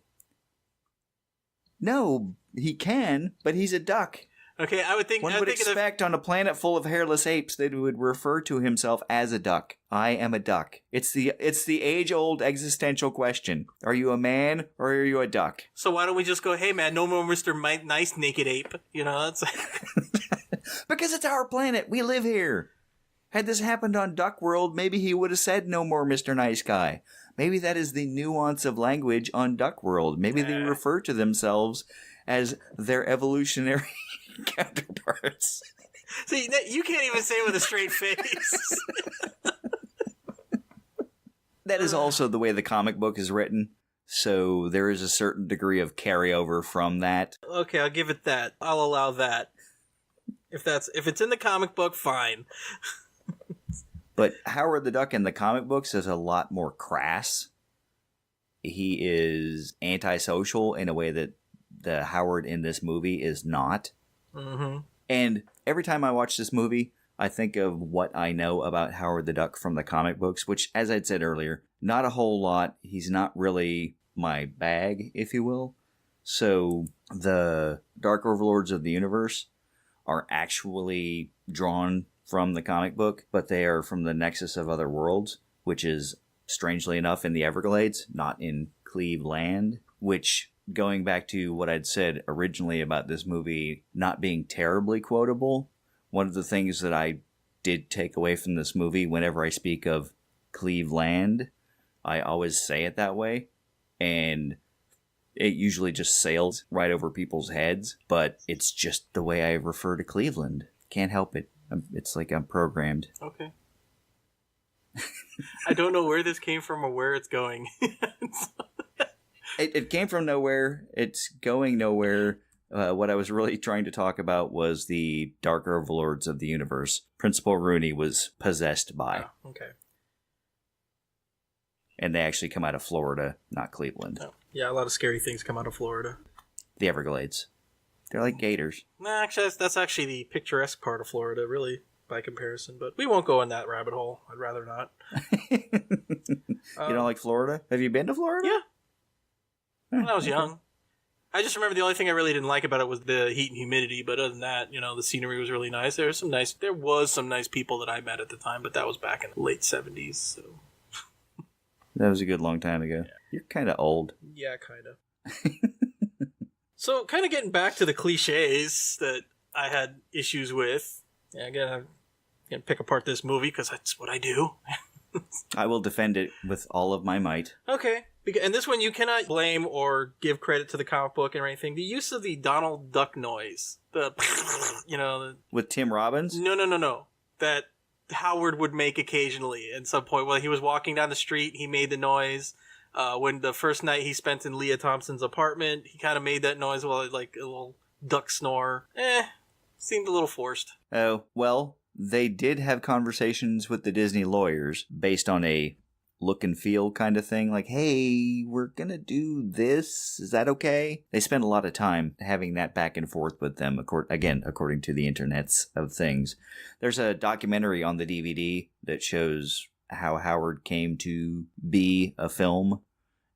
no, he can, but he's a duck. Okay, I would think... One would expect on a planet full of hairless apes that he would refer to himself as a duck. I am a duck. It's the age-old existential question. Are you a man or are you a duck? So why don't we just go, hey man, no more Mr. Nice Naked Ape? That's... Because it's our planet. We live here. Had this happened on Duck World, maybe he would have said no more Mr. Nice Guy. Maybe that is the nuance of language on Duck World. Maybe they refer to themselves as their evolutionary... counterparts. See, you can't even say it with a straight face. That is also the way the comic book is written, so there is a certain degree of carryover from that. Okay, I'll give it that. I'll allow that. If it's in the comic book, fine. But Howard the Duck in the comic books is a lot more crass. He is antisocial in a way that the Howard in this movie is not. Mm-hmm. And every time I watch this movie, I think of what I know about Howard the Duck from the comic books, which, as I'd said earlier, not a whole lot. He's not really my bag, if you will. So the Dark Overlords of the universe are actually drawn from the comic book, but they are from the Nexus of Other Worlds, which is, strangely enough, in the Everglades, not in Cleveland, which... Going back to what I'd said originally about this movie not being terribly quotable, one of the things that I did take away from this movie, whenever I speak of Cleveland, I always say it that way, and it usually just sails right over people's heads, but it's just the way I refer to Cleveland. Can't help it. It's like I'm programmed. Okay. I don't know where this came from or where it's going. It came from nowhere. It's going nowhere. What I was really trying to talk about was the Dark Overlords of the universe. Prinicpal Rooney was possessed by. Oh, okay. And they actually come out of Florida, not Cleveland. Oh. Yeah, a lot of scary things come out of Florida. The Everglades. They're like gators. Nah, actually, that's actually the picturesque part of Florida, really, by comparison. But we won't go in that rabbit hole. I'd rather not. You don't like Florida? Have you been to Florida? Yeah. When I was young. I just remember the only thing I really didn't like about it was the heat and humidity, but other than that, the scenery was really nice. There was some nice people that I met at the time, but that was back in the late 70s, so. That was a good long time ago. Yeah. You're kind of old. Yeah, kind of. So, kind of getting back to the cliches that I had issues with. Yeah, again, I'm going to pick apart this movie because that's what I do. I will defend it with all of my might. Okay. And this one, you cannot blame or give credit to the comic book or anything. The use of the Donald Duck noise. With Tim Robbins? No. That Howard would make occasionally at some point. While he was walking down the street, he made the noise. When the first night he spent in Leah Thompson's apartment, he kind of made that noise while like a little duck snore. Seemed a little forced. Oh, well, they did have conversations with the Disney lawyers based on a look and feel kind of thing. Like, hey, we're going to do this. Is that okay? They spent a lot of time having that back and forth with them, according to the internets of things. There's a documentary on the DVD that shows how Howard came to be a film,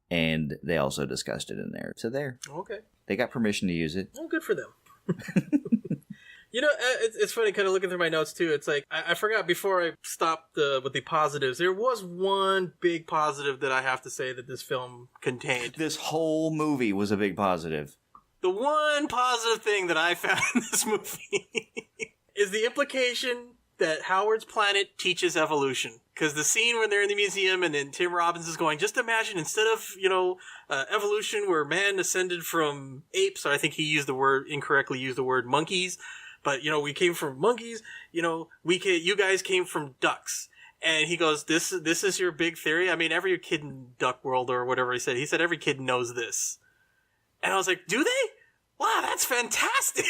and they also discussed it in there. So there. Okay. They got permission to use it. Oh, good for them. It's funny kind of looking through my notes, too. It's like, I forgot before I stopped with the positives. There was one big positive that I have to say that this film contained. This whole movie was a big positive. The one positive thing that I found in this movie is the implication that Howard's planet teaches evolution. Because the scene when they're in the museum and then Tim Robbins is going, just imagine instead of, evolution where man ascended from apes, or I think he incorrectly used the word monkeys, but, we came from monkeys, you guys came from ducks. And he goes, this is your big theory? I mean, every kid in Duck World or whatever he said every kid knows this. And I was like, do they? Wow, that's fantastic.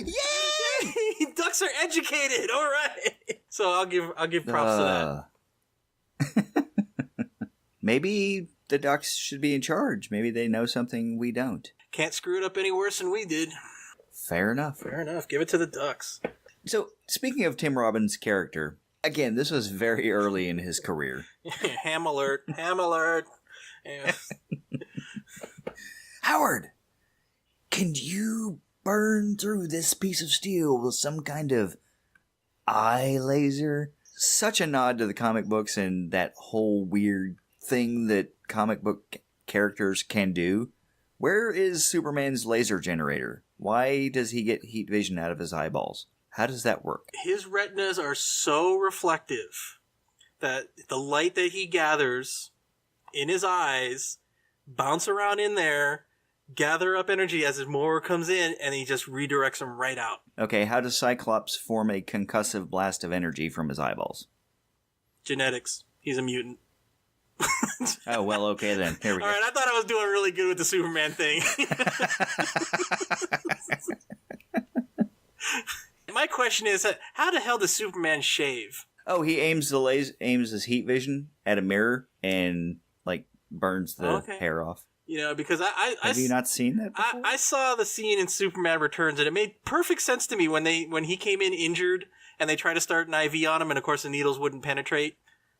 Yay! Ducks are educated. All right. So I'll give props to that. Maybe the ducks should be in charge. Maybe they know something we don't. Can't screw it up any worse than we did. Fair enough. Fair enough. Give it to the ducks. So, speaking of Tim Robbins' character, again, this was very early in his career. Ham alert. Ham alert. Yeah. Howard, can you burn through this piece of steel with some kind of eye laser? Such a nod to the comic books and that whole weird thing that comic book characters can do. Where is Superman's laser generator? Why does he get heat vision out of his eyeballs? How does that work? His retinas are so reflective that the light that he gathers in his eyes bounce around in there, gather up energy as more comes in, and he just redirects them right out. Okay, how does Cyclops form a concussive blast of energy from his eyeballs? Genetics. He's a mutant. Oh, well, okay then. Here we go. All right, I thought I was doing really good with the Superman thing. My question is, how the hell does Superman shave? Oh, he aims his heat vision at a mirror and burns the hair off. Because have you not seen that before? I saw the scene in Superman Returns, and it made perfect sense to me when he came in injured and they tried to start an IV on him, and of course the needles wouldn't penetrate.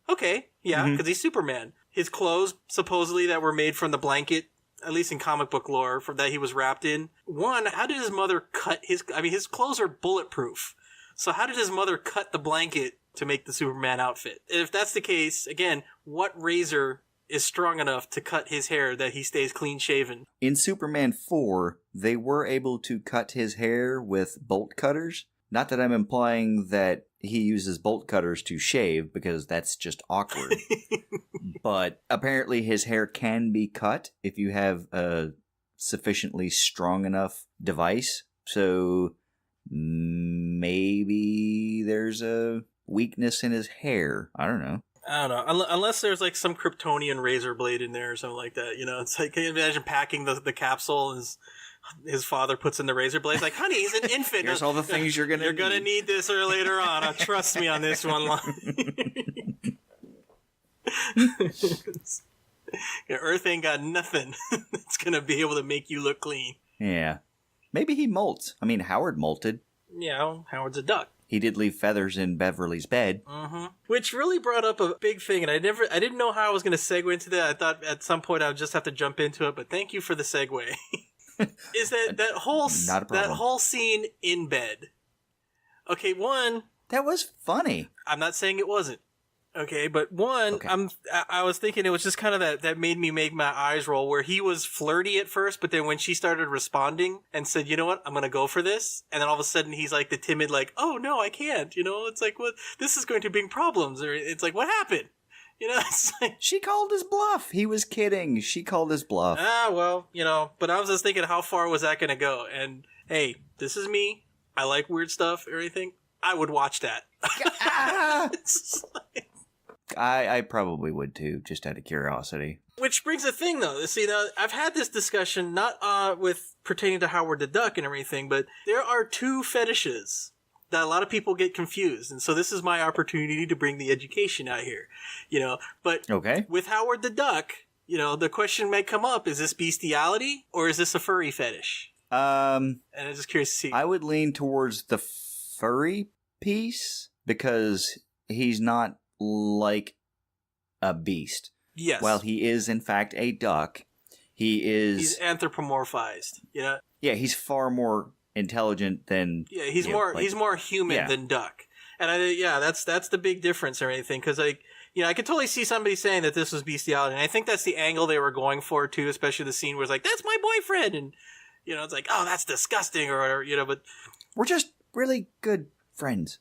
Okay, yeah, because he's Superman. His clothes, supposedly, that were made from the blanket, at least in comic book lore, that he was wrapped in. One, how did his mother cut his clothes are bulletproof. So how did his mother cut the blanket to make the Superman outfit? If that's the case, again, what razor is strong enough to cut his hair that he stays clean shaven? In Superman 4, they were able to cut his hair with bolt cutters. Not that I'm implying that he uses bolt cutters to shave, because that's just awkward. But apparently his hair can be cut if you have a sufficiently strong enough device. So maybe there's a weakness in his hair. I don't know. Unless there's some Kryptonian razor blade in there or something like that. It's like, can you imagine packing the capsule and his father puts in the razor blade? Like, honey, he's an infant. Here's all the things you're going to need this or later on. Trust me on this one line. Earth ain't got nothing that's going to be able to make you look clean. Yeah. Maybe he molts. I mean, Howard molted. Yeah, Howard's a duck. He did leave feathers in Beverly's bed. Mm-hmm. Which really brought up a big thing, and I didn't know how I was going to segue into that. I thought at some point I would just have to jump into it, but thank you for the segue. Is that whole scene in bed? Okay, one, that was funny. I'm not saying it wasn't. Okay, but one, okay. I was thinking it was just kind of that made me make my eyes roll, where he was flirty at first, but then when she started responding and said, you know what, I'm going to go for this. And then all of a sudden he's like the timid, oh no, I can't. It's like, what? This is going to bring problems. Or it's like, what happened? It's like, she called his bluff. He was kidding. She called his bluff. Well, but I was just thinking, how far was that going to go? And hey, this is me. I like weird stuff or anything. I would watch that. I probably would too, just out of curiosity. Which brings a thing, though. See, now, I've had this discussion, not with pertaining to Howard the Duck and everything, but there are two fetishes that a lot of people get confused. And so this is my opportunity to bring the education out here, But okay. With Howard the Duck, the question may come up, is this bestiality or is this a furry fetish? And I'm just curious to see. I would lean towards the furry piece because he's not like a beast. Yes. While he is in fact a duck, he's anthropomorphized. Yeah, he's far more intelligent than he's more human than duck. And that's the big difference or anything, because I could totally see somebody saying that this was bestiality, and I think that's the angle they were going for too, especially the scene where it's like, that's my boyfriend, and it's like, oh, that's disgusting, or but we're just really good friends.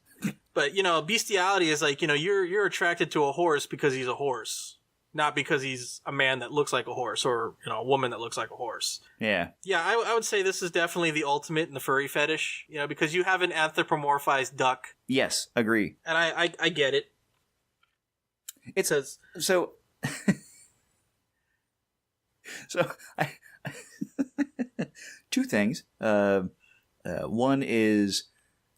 But, bestiality is like, you're attracted to a horse because he's a horse, not because he's a man that looks like a horse or, a woman that looks like a horse. Yeah. Yeah, I would say this is definitely the ultimate in the furry fetish, because you have an anthropomorphized duck. Yes, agree. And I get it. It says so. So I two things. One is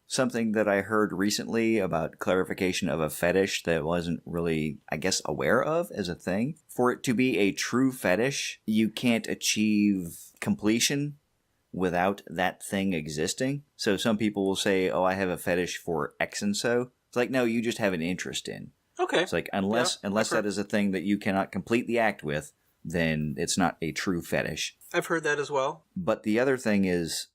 something that I heard recently about clarification of a fetish that I wasn't really, I guess, aware of as a thing. For it to be a true fetish, you can't achieve completion without that thing existing. So some people will say, oh, I have a fetish for X and so. It's like, no, you just have an interest in. Okay. It's like, unless that is a thing that you cannot complete the act with, then it's not a true fetish. I've heard that as well. But the other thing is,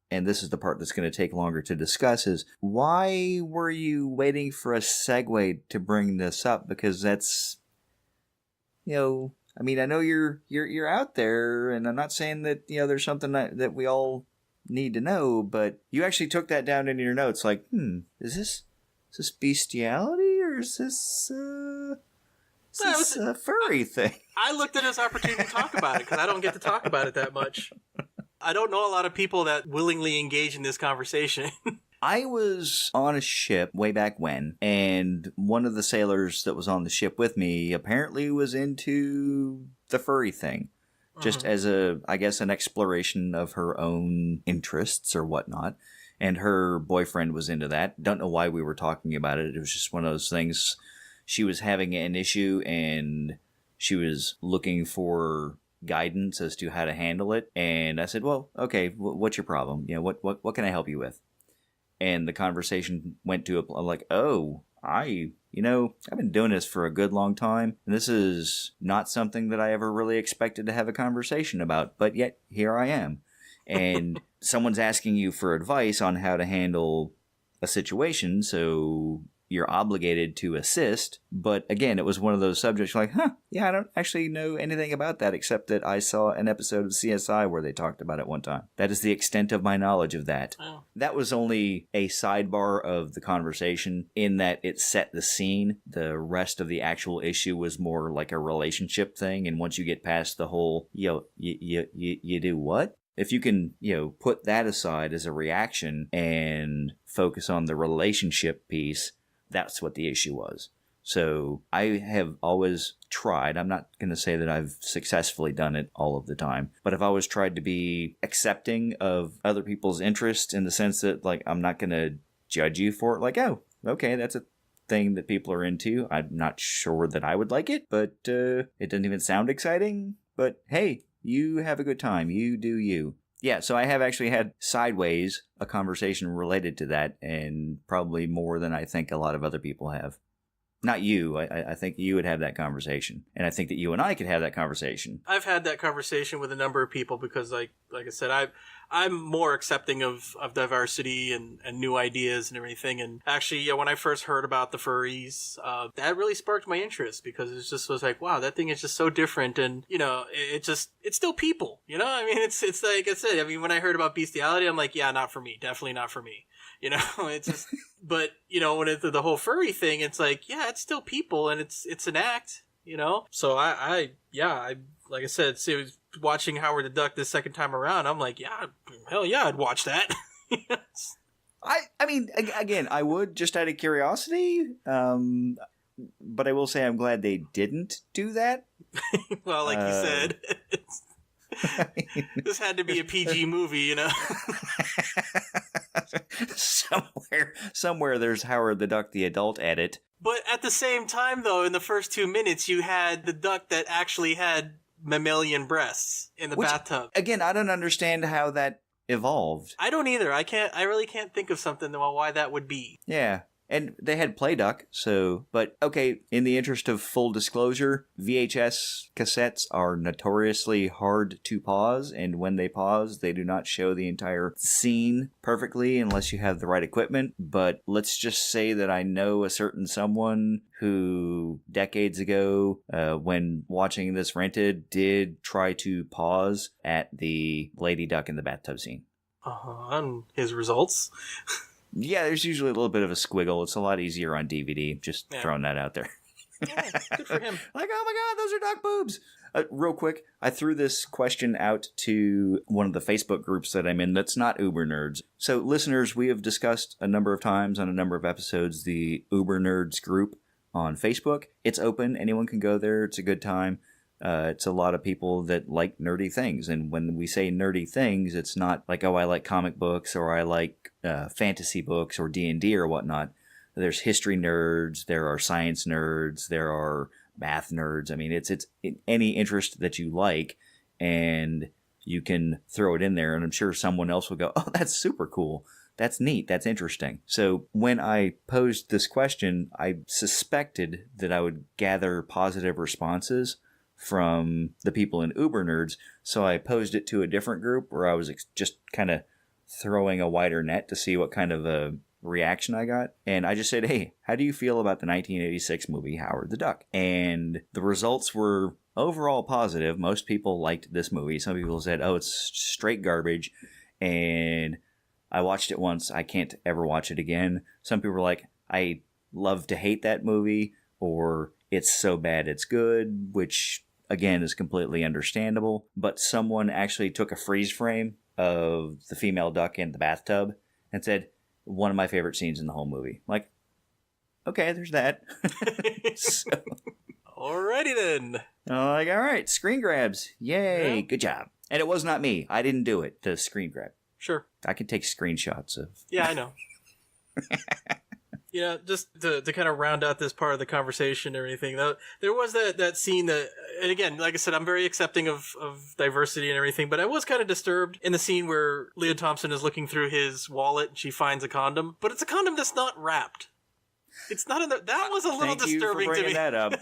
and this is the part that's going to take longer to discuss, is why were you waiting for a segue to bring this up? Because that's, I mean, I know you're out there, and I'm not saying that, there's something that we all need to know, but you actually took that down in your notes, like, is this bestiality, or is this a furry thing? I looked at it as an opportunity to talk about it, because I don't get to talk about it that much. I don't know a lot of people that willingly engage in this conversation. I was on a ship way back when, and one of the sailors that was on the ship with me apparently was into the furry thing. Just as I guess, an exploration of her own interests or whatnot. And her boyfriend was into that. Don't know why we were talking about it. It was just one of those things. She was having an issue, and she was looking for guidance as to how to handle it. And I said, well, okay, what's your problem? What can I help you with? And the conversation went to I'm like, oh, I've been doing this for a good long time, and this is not something that I ever really expected to have a conversation about, but yet here I am. And someone's asking you for advice on how to handle a situation, so you're obligated to assist. But again, it was one of those subjects like, I don't actually know anything about that, except that I saw an episode of CSI where they talked about it one time. That is the extent of my knowledge of that. Oh. That was only a sidebar of the conversation in that it set the scene. The rest of the actual issue was more like a relationship thing. And once you get past the whole, you do what? If you can, put that aside as a reaction and focus on the relationship piece, that's what the issue was. So I have always tried, I'm not going to say that I've successfully done it all of the time, but I've always tried to be accepting of other people's interests in the sense that, like, I'm not going to judge you for it. Like, oh, okay, that's a thing that people are into. I'm not sure that I would like it, but it doesn't even sound exciting. But hey, you have a good time. You do you. Yeah, so I have actually had sideways a conversation related to that, and probably more than I think a lot of other people have. Not you. I think you would have that conversation. And I think that you and I could have that conversation. I've had that conversation with a number of people because, like I said, I'm more accepting of diversity and new ideas and everything. And actually, when I first heard about the furries, that really sparked my interest because it just was like, wow, that thing is just so different. And, it's still people, I mean, it's like I said, I mean, when I heard about bestiality, I'm like, yeah, not for me. Definitely not for me. It's just, but, when it's the whole furry thing, it's like, yeah, it's still people and it's an act, So I like I said, so watching Howard the Duck this second time around, I'm like, yeah, hell yeah, I'd watch that. I mean, again, I would just out of curiosity, but I will say I'm glad they didn't do that. Well, like you said, this had to be a PG movie, Somewhere there's Howard the Duck, the adult edit. But at the same time, though, in the first 2 minutes, you had the duck that actually had mammalian breasts in the bathtub. Again, I don't understand how that evolved. I don't either. I really can't think of something about why that would be. Yeah. And they had Play Duck, but okay, in the interest of full disclosure, VHS cassettes are notoriously hard to pause, and when they pause, they do not show the entire scene perfectly unless you have the right equipment. But let's just say that I know a certain someone who decades ago, when watching this rented, did try to pause at the Lady Duck in the bathtub scene. And his results? Yeah, there's usually a little bit of a squiggle. It's a lot easier on DVD. Just throwing that out there. Yeah, good for him. Like, oh my god, those are duck boobs. Real quick, I threw this question out to one of the Facebook groups that I'm in that's not Uber Nerds. So, listeners, we have discussed a number of times on a number of episodes the Uber Nerds group on Facebook. It's open. Anyone can go there. It's a good time. It's a lot of people that like nerdy things. And when we say nerdy things, it's not like, oh, I like comic books or I like fantasy books or D&D or whatnot. There's history nerds. There are science nerds. There are math nerds. I mean, it's any interest that you like, and you can throw it in there, and I'm sure someone else will go, oh, that's super cool. That's neat. That's interesting. So when I posed this question, I suspected that I would gather positive responses from the people in Uber Nerds, so I posed it to a different group where I was just kind of throwing a wider net to see what kind of a reaction I got. And I just said, hey, how do you feel about the 1986 movie Howard the Duck? And the results were overall positive. Most people liked this movie. Some people said, oh, it's straight garbage, and I watched it once. I can't ever watch it again. Some people were like, I love to hate that movie, or it's so bad it's good, which again is completely understandable. But someone actually took a freeze frame of the female duck in the bathtub and said, one of my favorite scenes in the whole movie. Like, okay, there's that. So, alrighty then. Like, all right, screen grabs. Yay, good job. And it was not me. I didn't do it, the screen grab. Sure. I can take screenshots of... Yeah, I know. Yeah, just to kind of round out this part of the conversation or anything, there was that scene that, and again, like I said, I'm very accepting of diversity and everything, but I was kind of disturbed in the scene where Leah Thompson is looking through his wallet and she finds a condom, but it's a condom that's not wrapped. It's not in the, that was a little disturbing to me. That up.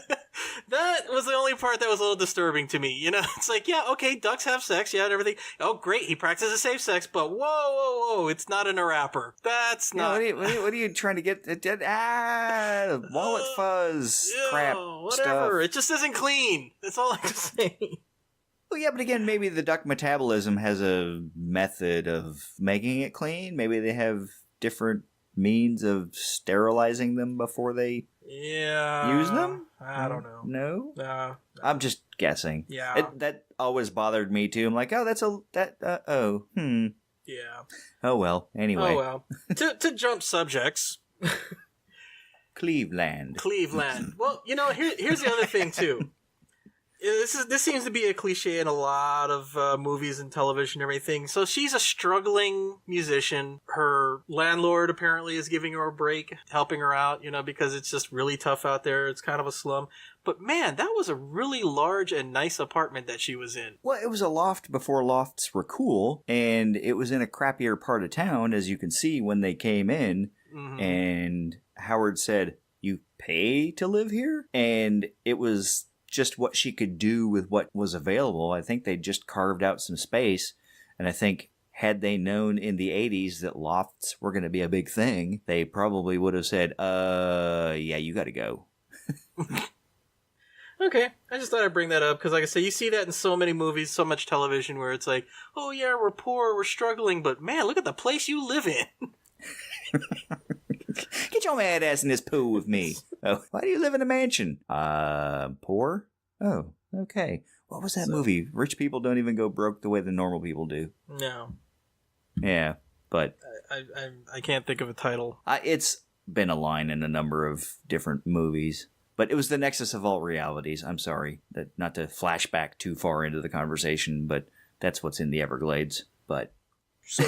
That was the only part that was a little disturbing to me. You know, it's like, yeah, okay, ducks have sex, yeah, and everything. Oh, great, he practices safe sex, but whoa, it's not in a wrapper. That's not. What are you trying to get? Wallet fuzz, crap, whatever. stuff. It just isn't clean. That's all I can say. Well, yeah, but again, maybe the duck metabolism has a method of making it clean. Maybe they have different means of sterilizing them before they use them? I don't know. No? I'm just guessing. Yeah. That always bothered me too. I'm like, oh, Yeah. Oh, well. Anyway. Oh, well. to jump subjects. Cleveland. Well, you know, here's the other thing too. This seems to be a cliche in a lot of movies and television and everything. So she's a struggling musician. Her landlord apparently is giving her a break, helping her out, you know, because it's just really tough out there. It's kind of a slum. But man, that was a really large and nice apartment that she was in. Well, it was a loft before lofts were cool, and it was in a crappier part of town, as you can see when they came in. Mm-hmm. And Howard said, "You pay to live here?" And it was just what she could do with what was available. I think they just carved out some space, and I think had they known in the 80s that lofts were going to be a big thing, they probably would have said, yeah, you got to go. Okay, I just thought I'd bring that up because, like I say, you see that in so many movies, so much television where it's like, oh yeah, we're poor, we're struggling, but man, look at the place you live in. Get your mad ass in this pool with me. Oh, why do you live in a mansion? Poor? Oh, okay. What was that movie? Rich people don't even go broke the way the normal people do. No. Yeah, but I can't think of a title. It's been a line in a number of different movies. But it was the nexus of all realities. I'm sorry, not to flash back too far into the conversation, but that's what's in the Everglades. But so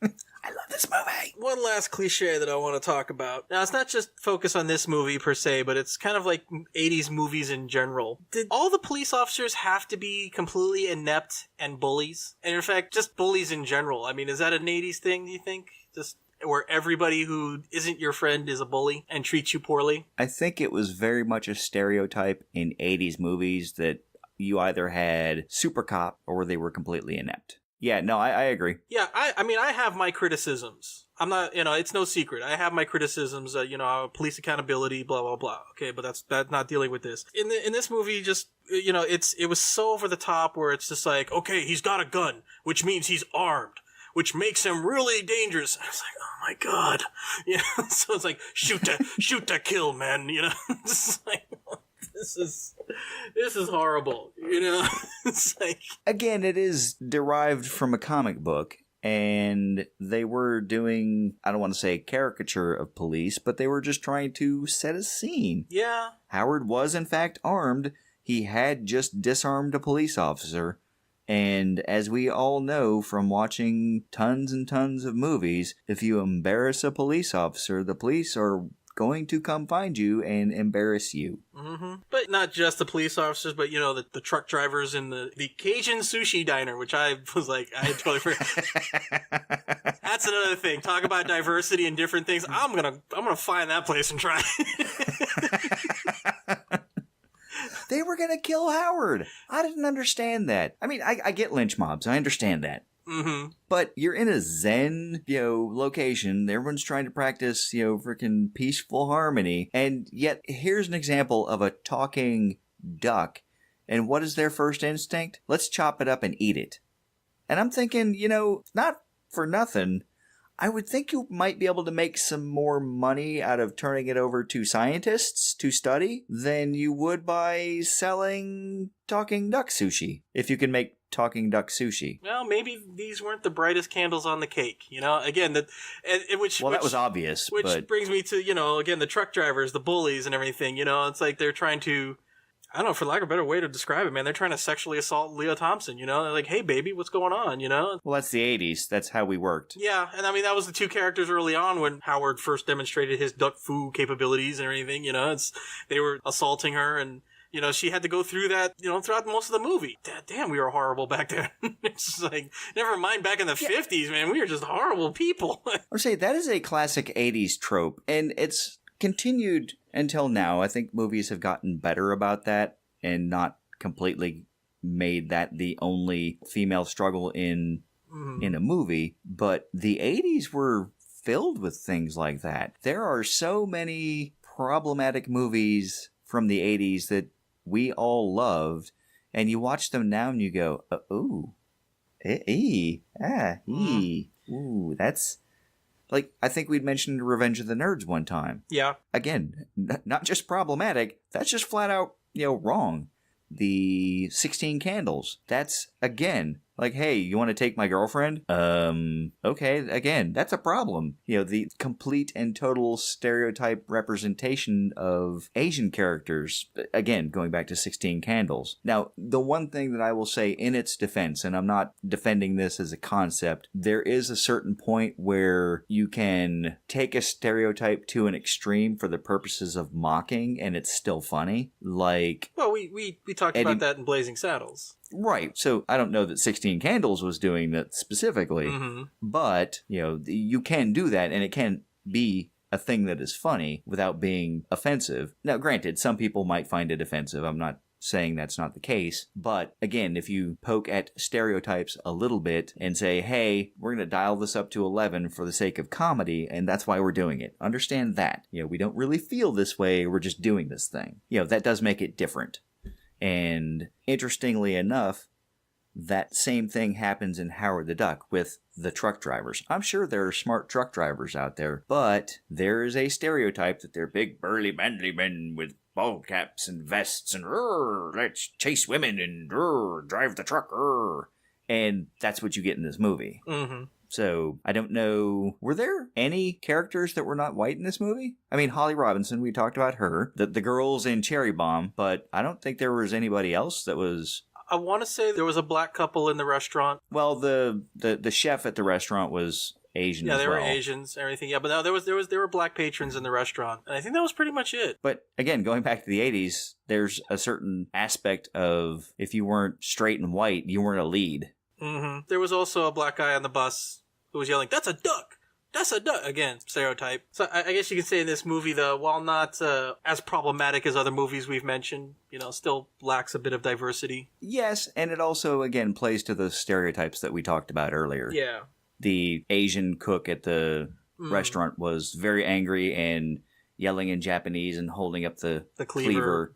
I love this movie. One last cliche that I want to talk about. Now, it's not just focus on this movie per se, but it's kind of like 80s movies in general. Did all the police officers have to be completely inept and bullies? And in fact, just bullies in general. I mean, is that an 80s thing, do you think? Just where everybody who isn't your friend is a bully and treats you poorly? I think it was very much a stereotype in 80s movies that you either had super cop or they were completely inept. Yeah, no, I agree. Yeah, I mean, I have my criticisms. I'm not, it's no secret. I have my criticisms, police accountability, blah, blah, blah. Okay, but that's not dealing with this. In this movie, just, it was so over the top where it's just like, okay, he's got a gun, which means he's armed, which makes him really dangerous. I was like, oh my god. You know, so it's like, shoot to kill, man. You know, it's like, this is horrible. You know, it's like, again, it is derived from a comic book. And they were doing, I don't want to say caricature of police, but they were just trying to set a scene. yeah. Howard was, in fact, armed. He had just disarmed a police officer. And as we all know from watching tons and tons of movies, if you embarrass a police officer, the police are going to come find you and embarrass you. Mm-hmm. But not just the police officers, but, you know, the truck drivers in the Cajun sushi diner, which I was like, I totally forgot. That's another thing. Talk about diversity and different things. I'm gonna find that place and try. They were going to kill Howard. I didn't understand that. I mean, I get lynch mobs. I understand that. Mm-hmm. But you're in a zen, location. Everyone's trying to practice, freaking peaceful harmony. And yet, here's an example of a talking duck. And what is their first instinct? Let's chop it up and eat it. And I'm thinking, not for nothing, I would think you might be able to make some more money out of turning it over to scientists to study than you would by selling talking duck sushi. If you can make talking duck sushi. Well, maybe these weren't the brightest candles on the cake. Again, that was obvious. Which brings me to, again, the truck drivers, the bullies and everything. It's like they're trying to, I don't know, for lack of a better way to describe it, man, they're trying to sexually assault Leo Thompson, They're like, hey, baby, what's going on, Well, that's the 80s. That's how we worked. Yeah, and I mean, that was the two characters early on when Howard first demonstrated his duck foo capabilities and everything, they were assaulting her and, she had to go through that, throughout most of the movie. Damn, we were horrible back then. It's just like, never mind back in the 50s, man, we were just horrible people. I would say that is a classic 80s trope, and it's continued until now. I think movies have gotten better about that and not completely made that the only female struggle in a movie. But the 80s were filled with things like that. There are so many problematic movies from the 80s that we all loved, and you watch them now and you go, ooh, ooh, that's... Like, I think we'd mentioned Revenge of the Nerds one time. Yeah. Again, not just problematic, that's just flat out, wrong. The 16 Candles, that's, again, like, hey, you want to take my girlfriend? Okay, again, that's a problem. The complete and total stereotype representation of Asian characters, again, going back to 16 Candles. Now, the one thing that I will say in its defense, and I'm not defending this as a concept, there is a certain point where you can take a stereotype to an extreme for the purposes of mocking, and it's still funny. Like... Well, we talked about that in Blazing Saddles. Right. So I don't know that 16 Candles was doing that specifically, but, you can do that and it can be a thing that is funny without being offensive. Now, granted, some people might find it offensive. I'm not saying that's not the case. But again, if you poke at stereotypes a little bit and say, hey, we're going to dial this up to 11 for the sake of comedy, and that's why we're doing it. Understand that. We don't really feel this way. We're just doing this thing. That does make it different. And interestingly enough, that same thing happens in Howard the Duck with the truck drivers. I'm sure there are smart truck drivers out there, but there is a stereotype that they're big, burly, manly men with ball caps and vests and let's chase women and drive the truck. And that's what you get in this movie. Mm-hmm. So, I don't know, were there any characters that were not white in this movie? I mean, Holly Robinson, we talked about her, the girls in Cherry Bomb, but I don't think there was anybody else that was... I want to say there was a black couple in the restaurant. Well, the chef at the restaurant was Asian as well. Yeah, they were Asians and everything. Yeah, but no, there were black patrons in the restaurant. And I think that was pretty much it. But again, going back to the 80s, there's a certain aspect of if you weren't straight and white, you weren't a lead. Mm-hmm. There was also a black guy on the bus who was yelling, "That's a duck! That's a duck!" Again, stereotype. So I guess you could say in this movie, while not as problematic as other movies we've mentioned, still lacks a bit of diversity. Yes, and it also, again, plays to the stereotypes that we talked about earlier. Yeah. The Asian cook at the restaurant was very angry and yelling in Japanese and holding up the cleaver.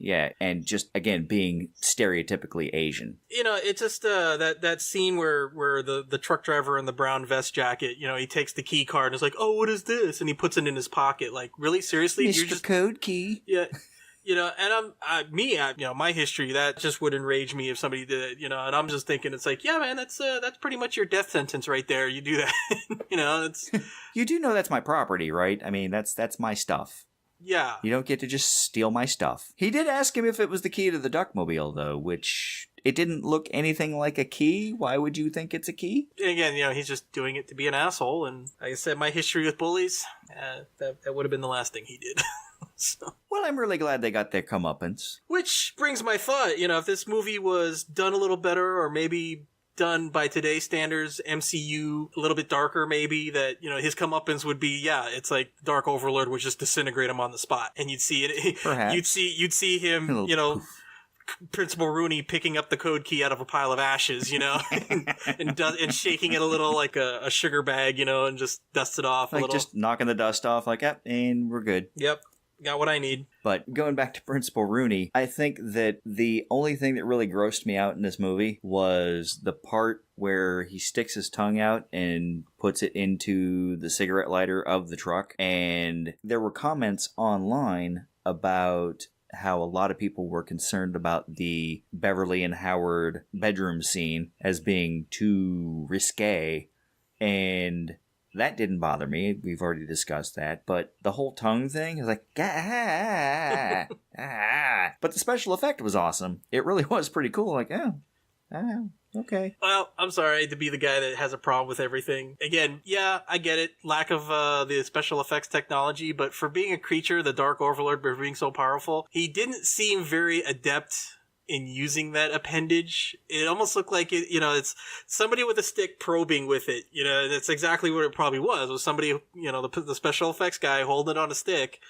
Yeah, and just, again, being stereotypically Asian. You know, it's just that scene where the truck driver in the brown vest jacket, you know, he takes the key card and is like, oh, what is this? And he puts it in his pocket. Like, really? Seriously? Mr. You're just... Code Key. Yeah. You know, and you know, my history, that just would enrage me if somebody did it, you know, and I'm just thinking, it's like, yeah, man, that's pretty much your death sentence right there. You do that. You know, it's... You do know that's my property, right? I mean, that's my stuff. Yeah. You don't get to just steal my stuff. He did ask him if it was the key to the Duckmobile, though, which it didn't look anything like a key. Why would you think it's a key? Again, you know, he's just doing it to be an asshole. And like I said, my history with bullies, that would have been the last thing he did. So. Well, I'm really glad they got their comeuppance. Which brings my thought, you know, if this movie was done a little better, or maybe done by today's standards, MCU, a little bit darker maybe, that, you know, his comeuppance would be, yeah, it's like Dark Overlord would just disintegrate him on the spot. And you'd see it. Perhaps. You'd see him, you know, Principal Rooney picking up the code key out of a pile of ashes, you know, and shaking it a little like a sugar bag, you know, and just dust it off a little. Just knocking the dust off, like, yep, and we're good. Yep. Got what I need. But going back to Principal Rooney, I think that the only thing that really grossed me out in this movie was the part where he sticks his tongue out and puts it into the cigarette lighter of the truck. And there were comments online about how a lot of people were concerned about the Beverly and Howard bedroom scene as being too risque. And that didn't bother me. We've already discussed that. But the whole tongue thing is like, ah. But the special effect was awesome. It really was pretty cool. Like, okay. Well, I'm sorry to be the guy that has a problem with everything. Again, yeah, I get it. Lack of the special effects technology. But for being a creature, the Dark Overlord, for being so powerful, he didn't seem very adept in using that appendage. It almost looked like it, you know, it's somebody with a stick probing with it. You know, that's exactly what it probably was somebody, you know, the special effects guy holding it on a stick,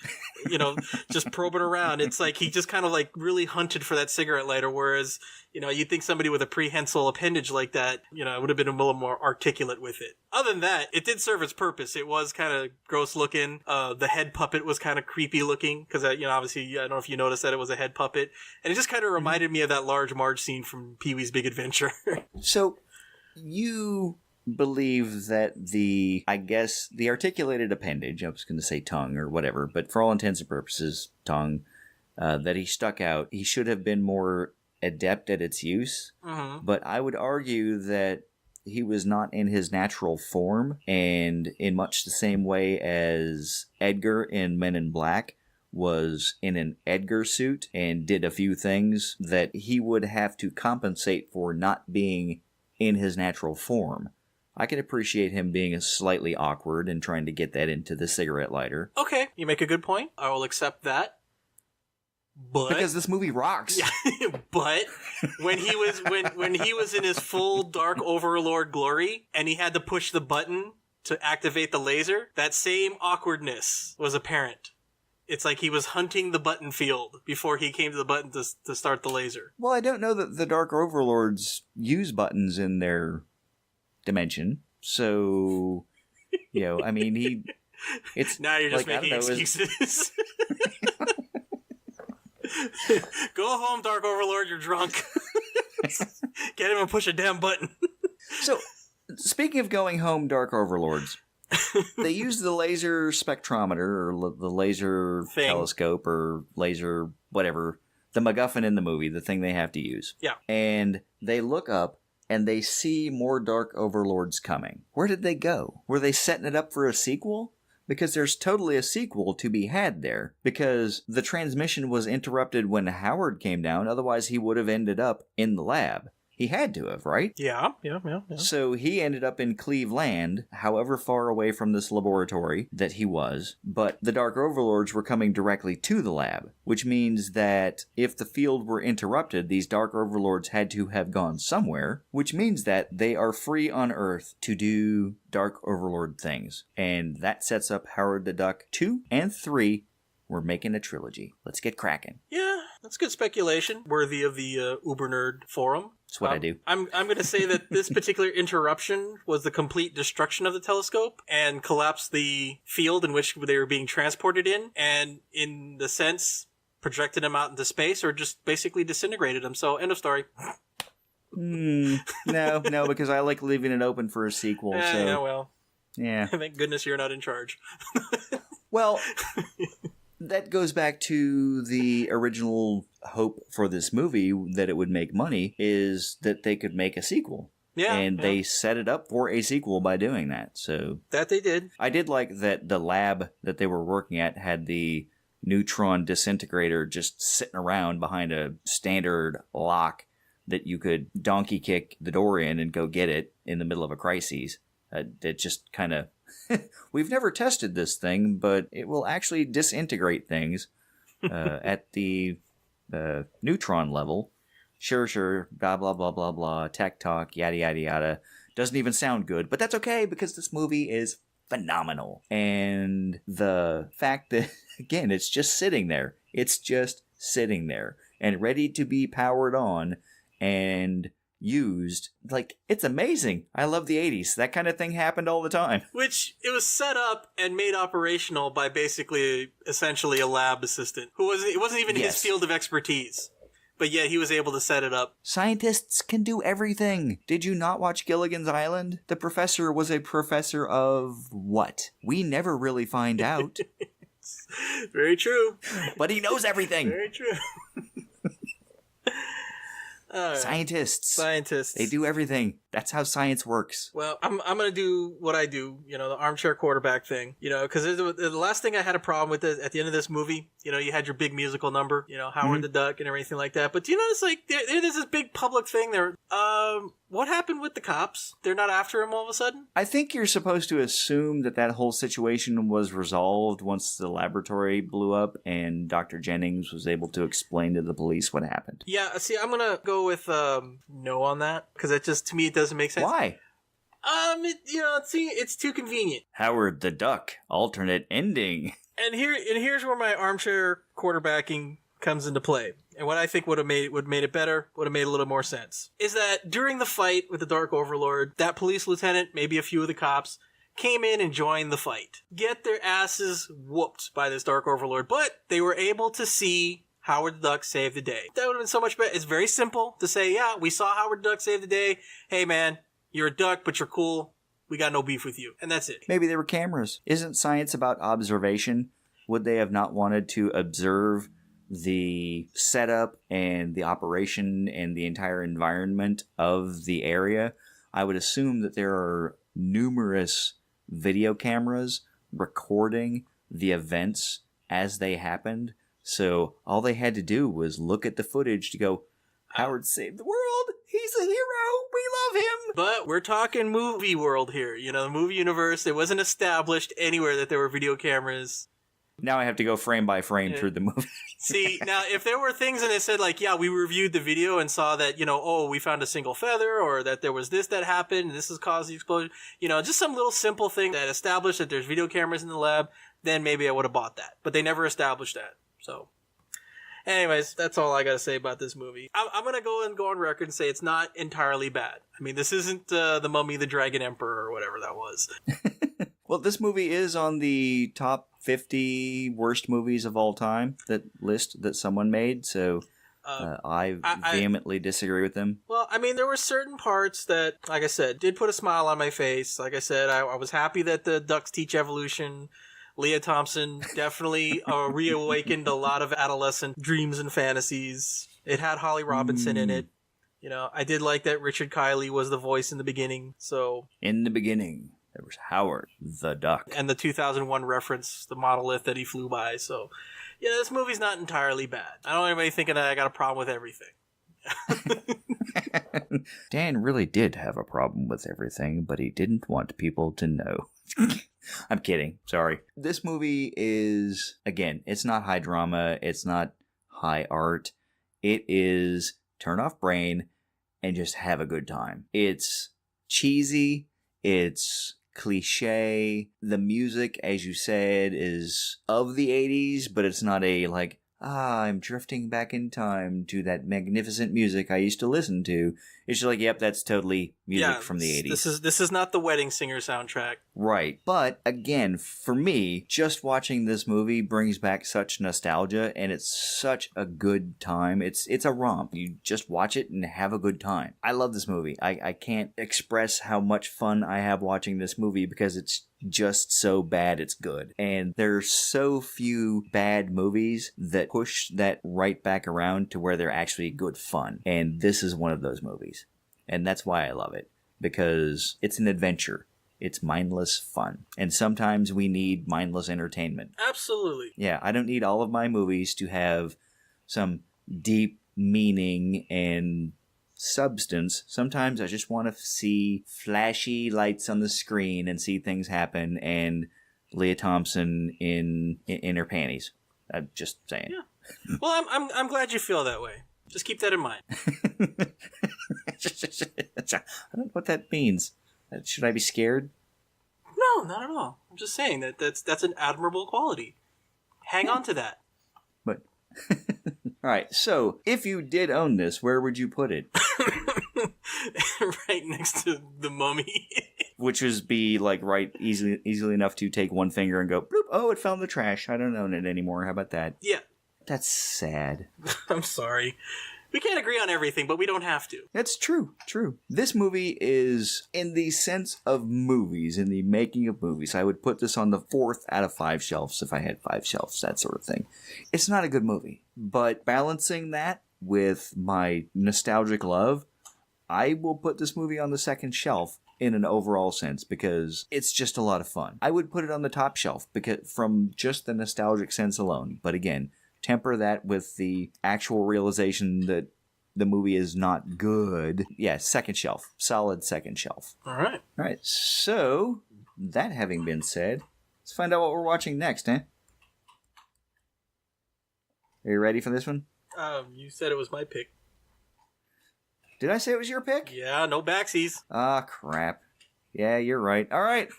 you know, just probing around. It's like he just kind of like really hunted for that cigarette lighter, whereas, you know, you'd think somebody with a prehensile appendage like that, you know, would have been a little more articulate with it. Other than that, it did serve its purpose. It was kind of gross looking. The head puppet was kind of creepy looking because, you know, obviously, I don't know if you noticed that it was a head puppet. And it just kind of reminded me of that Large Marge scene from Pee-wee's Big Adventure. So, you believe that the articulated appendage, I was going to say tongue or whatever, but for all intents and purposes, tongue, that he stuck out, he should have been more adept at its use. Mm-hmm. But I would argue that he was not in his natural form, and in much the same way as Edgar in Men in Black was in an Edgar suit and did a few things that he would have to compensate for not being in his natural form. I can appreciate him being slightly awkward and trying to get that into the cigarette lighter. Okay, you make a good point. I will accept that. But because this movie rocks. Yeah, but when he was in his full Dark Overlord glory and he had to push the button to activate the laser, that same awkwardness was apparent. It's like he was hunting the button field before he came to the button to start the laser. Well, I don't know that the Dark Overlords use buttons in their dimension. So, you know, I mean, it's now you're just like, making excuses. Go home, Dark Overlord, you're drunk. Get him and push a damn button. So, speaking of going home, Dark Overlords, they use the laser spectrometer or the laser telescope or laser whatever, the MacGuffin in the movie, the thing they have to use. Yeah. And they look up and they see more Dark Overlords coming. Where did they go? Were they setting it up for a sequel? Because there's totally a sequel to be had there. Because the transmission was interrupted when Howard came down. Otherwise, he would have ended up in the lab. He had to have, right? Yeah. So he ended up in Cleveland, however far away from this laboratory that he was. But the Dark Overlords were coming directly to the lab, which means that if the field were interrupted, these Dark Overlords had to have gone somewhere, which means that they are free on Earth to do Dark Overlord things. And that sets up Howard the Duck 2 and 3. We're making a trilogy. Let's get cracking. Yeah, that's good speculation, worthy of the Uber Nerd forum. That's what I do. I'm going to say that this particular interruption was the complete destruction of the telescope and collapsed the field in which they were being transported in. And in the sense, projected him out into space or just basically disintegrated him. So, end of story. No, because I like leaving it open for a sequel. Yeah. Thank goodness you're not in charge. Well, that goes back to the original hope for this movie that it would make money, is that they could make a sequel. Yeah. And they set it up for a sequel by doing that. So that they did. I did like that the lab that they were working at had the Neutron Disintegrator just sitting around behind a standard lock that you could donkey kick the door in and go get it in the middle of a crisis. It just kind of... We've never tested this thing, but it will actually disintegrate things at the neutron level. Sure, blah, blah, blah, blah, blah, tech talk, yada, yada, yada. Doesn't even sound good, but that's okay because this movie is phenomenal. And the fact that, again, it's just sitting there. It's just sitting there and ready to be powered on and used. Like, it's amazing. I love the 80s. That kind of thing happened all the time. Which, it was set up and made operational by basically, essentially a lab assistant. It wasn't even his field of expertise. But yet he was able to set it up. Scientists can do everything. Did you not watch Gilligan's Island? The professor was a professor of what? We never really find out. Very true. But he knows everything. Very true. Scientists. They do everything. That's how science works. Well, I'm going to do what I do, the armchair quarterback thing, because the last thing I had a problem with at the end of this movie, you had your big musical number, Howard the Duck and everything like that. But do you notice, like, there's this big public thing there. What happened with the cops? They're not after him all of a sudden? I think you're supposed to assume that whole situation was resolved once the laboratory blew up and Dr. Jennings was able to explain to the police what happened. Yeah, see, I'm going to go with no on that, because it just, to me, it doesn't make sense. Why? It's too convenient. Howard the Duck, alternate ending. And here's where my armchair quarterbacking comes into play. And what I think would have made it better, would have made a little more sense, is that during the fight with the Dark Overlord, that police lieutenant, maybe a few of the cops, came in and joined the fight. Get their asses whooped by this Dark Overlord, but they were able to see Howard the Duck save the day. That would have been so much better. It's very simple to say, yeah, we saw Howard the Duck save the day. Hey, man, you're a duck, but you're cool. We got no beef with you. And that's it. Maybe there were cameras. Isn't science about observation? Would they have not wanted to observe the setup and the operation and the entire environment of the area? I would assume that there are numerous video cameras recording the events as they happened. So all they had to do was look at the footage to go, Howard saved the world. He's a hero. We love him. But we're talking movie world here. The movie universe. It wasn't established anywhere that there were video cameras. Now I have to go frame by frame through the movie. See, now, if there were things and it said, like, yeah, we reviewed the video and saw that, we found a single feather, or that there was this that happened and this has caused the explosion, just some little simple thing that established that there's video cameras in the lab, then maybe I would have bought that. But they never established that. So, anyways, that's all I got to say about this movie. I'm going to go on record and say it's not entirely bad. I mean, this isn't The Mummy, the Dragon Emperor, or whatever that was. Well, this movie is on the top 50 worst movies of all time, that list that someone made, so I vehemently disagree with them. Well, I mean, there were certain parts that, like I said, did put a smile on my face. Like I said, I was happy that the ducks teach evolution. Leah Thompson definitely reawakened a lot of adolescent dreams and fantasies. It had Holly Robinson in it. I did like that Richard Kiley was the voice in the beginning. So in the beginning, there was Howard the Duck. And the 2001 reference, the monolith that he flew by. So, this movie's not entirely bad. I don't want anybody thinking that I got a problem with everything. Dan really did have a problem with everything, but he didn't want people to know. I'm kidding. Sorry. This movie is, again, it's not high drama. It's not high art. It is turn off brain and just have a good time. It's cheesy. It's cliche. The music, as you said, is of the 80s, but it's not a I'm drifting back in time to that magnificent music I used to listen to. It's just like, yep, that's totally music from the 80s. This is not the Wedding Singer soundtrack. Right. But again, for me, just watching this movie brings back such nostalgia, and it's such a good time. It's a romp. You just watch it and have a good time. I love this movie. I can't express how much fun I have watching this movie because it's just so bad it's good. And there's so few bad movies that push that right back around to where they're actually good fun. And this is one of those movies. And that's why I love it. Because it's an adventure. It's mindless fun. And sometimes we need mindless entertainment. Absolutely. Yeah, I don't need all of my movies to have some deep meaning and substance. Sometimes I just want to see flashy lights on the screen and see things happen and Leah Thompson in her panties. I'm just saying. Yeah. Well, I'm glad you feel that way. Just keep that in mind. I don't know what that means. Should I be scared? No, not at all. I'm just saying that's an admirable quality. Hang on to that. But all right. So, if you did own this, where would you put it? Right next to the Mummy. Which would be like right easily enough to take one finger and go, bloop, oh, it fell in the trash. I don't own it anymore. How about that? Yeah. That's sad. I'm sorry. We can't agree on everything, but we don't have to. That's true. This movie is, in the sense of movies, in the making of movies, I would put this on the 4th out of 5 shelves if I had 5 shelves, that sort of thing. It's not a good movie, but balancing that with my nostalgic love, I will put this movie on the 2nd shelf in an overall sense because it's just a lot of fun. I would put it on the top shelf because from just the nostalgic sense alone, but again, temper that with the actual realization that the movie is not good. Yeah, 2nd shelf. Solid 2nd shelf. All right. All right, so that having been said, let's find out what we're watching next, eh? Are you ready for this one? You said it was my pick. Did I say it was your pick? Yeah, no backsies. Ah, crap. Yeah, you're right. All right.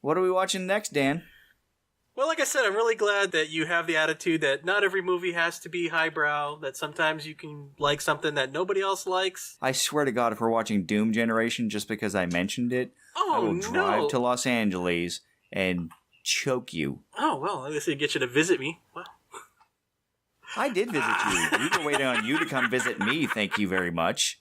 What are we watching next, Dan? Well, like I said, I'm really glad that you have the attitude that not every movie has to be highbrow, that sometimes you can like something that nobody else likes. I swear to God, if we're watching Doom Generation just because I mentioned it, I will drive to Los Angeles and choke you. Oh, well, I guess it'd get you to visit me. Well, I did visit you. We were waiting on you to come visit me, thank you very much.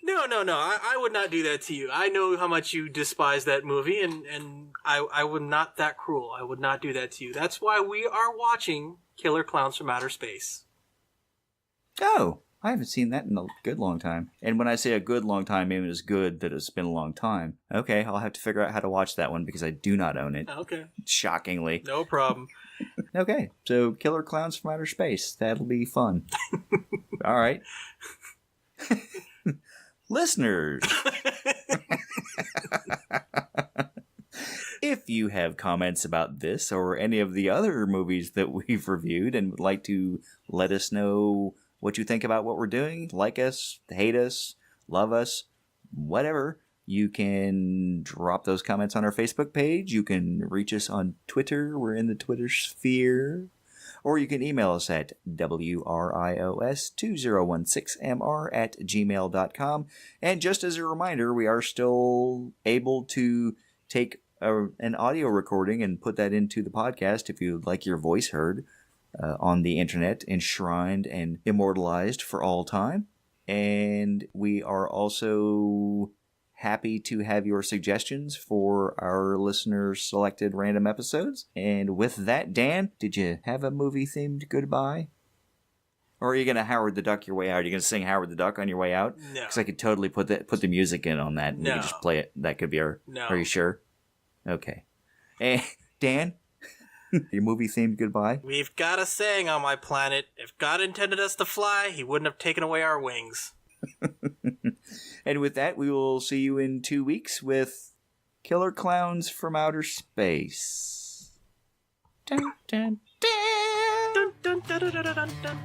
No. I would not do that to you. I know how much you despise that movie, and I would not that cruel. I would not do that to you. That's why we are watching Killer Clowns from Outer Space. Oh, I haven't seen that in a good long time. And when I say a good long time, it is good that it's been a long time. Okay, I'll have to figure out how to watch that one because I do not own it. Okay. Shockingly. No problem. Okay, so Killer Clowns from Outer Space. That'll be fun. All right. Listeners, if you have comments about this or any of the other movies that we've reviewed and would like to let us know what you think about what we're doing, like us, hate us, love us, whatever, you can drop those comments on our Facebook page. You can reach us on Twitter. We're in the Twitter sphere. Or you can email us at wrios2016mr@gmail.com. And just as a reminder, we are still able to take an audio recording and put that into the podcast if you'd like your voice heard on the internet, enshrined and immortalized for all time. And we are also happy to have your suggestions for our listeners' selected random episodes. And with that, Dan, did you have a movie-themed goodbye? Or are you going to Howard the Duck your way out? Are you going to sing Howard the Duck on your way out? No. Because I could totally put the music in on that and we could just play it. That could be our... No. Are you sure? Okay. Dan, your movie-themed goodbye? We've got a saying on my planet. If God intended us to fly, he wouldn't have taken away our wings. And with that, we will see you in 2 weeks with Killer Clowns from Outer Space. Dun, dun, dun. Dun, dun, dun, dun, dun, dun, dun, dun.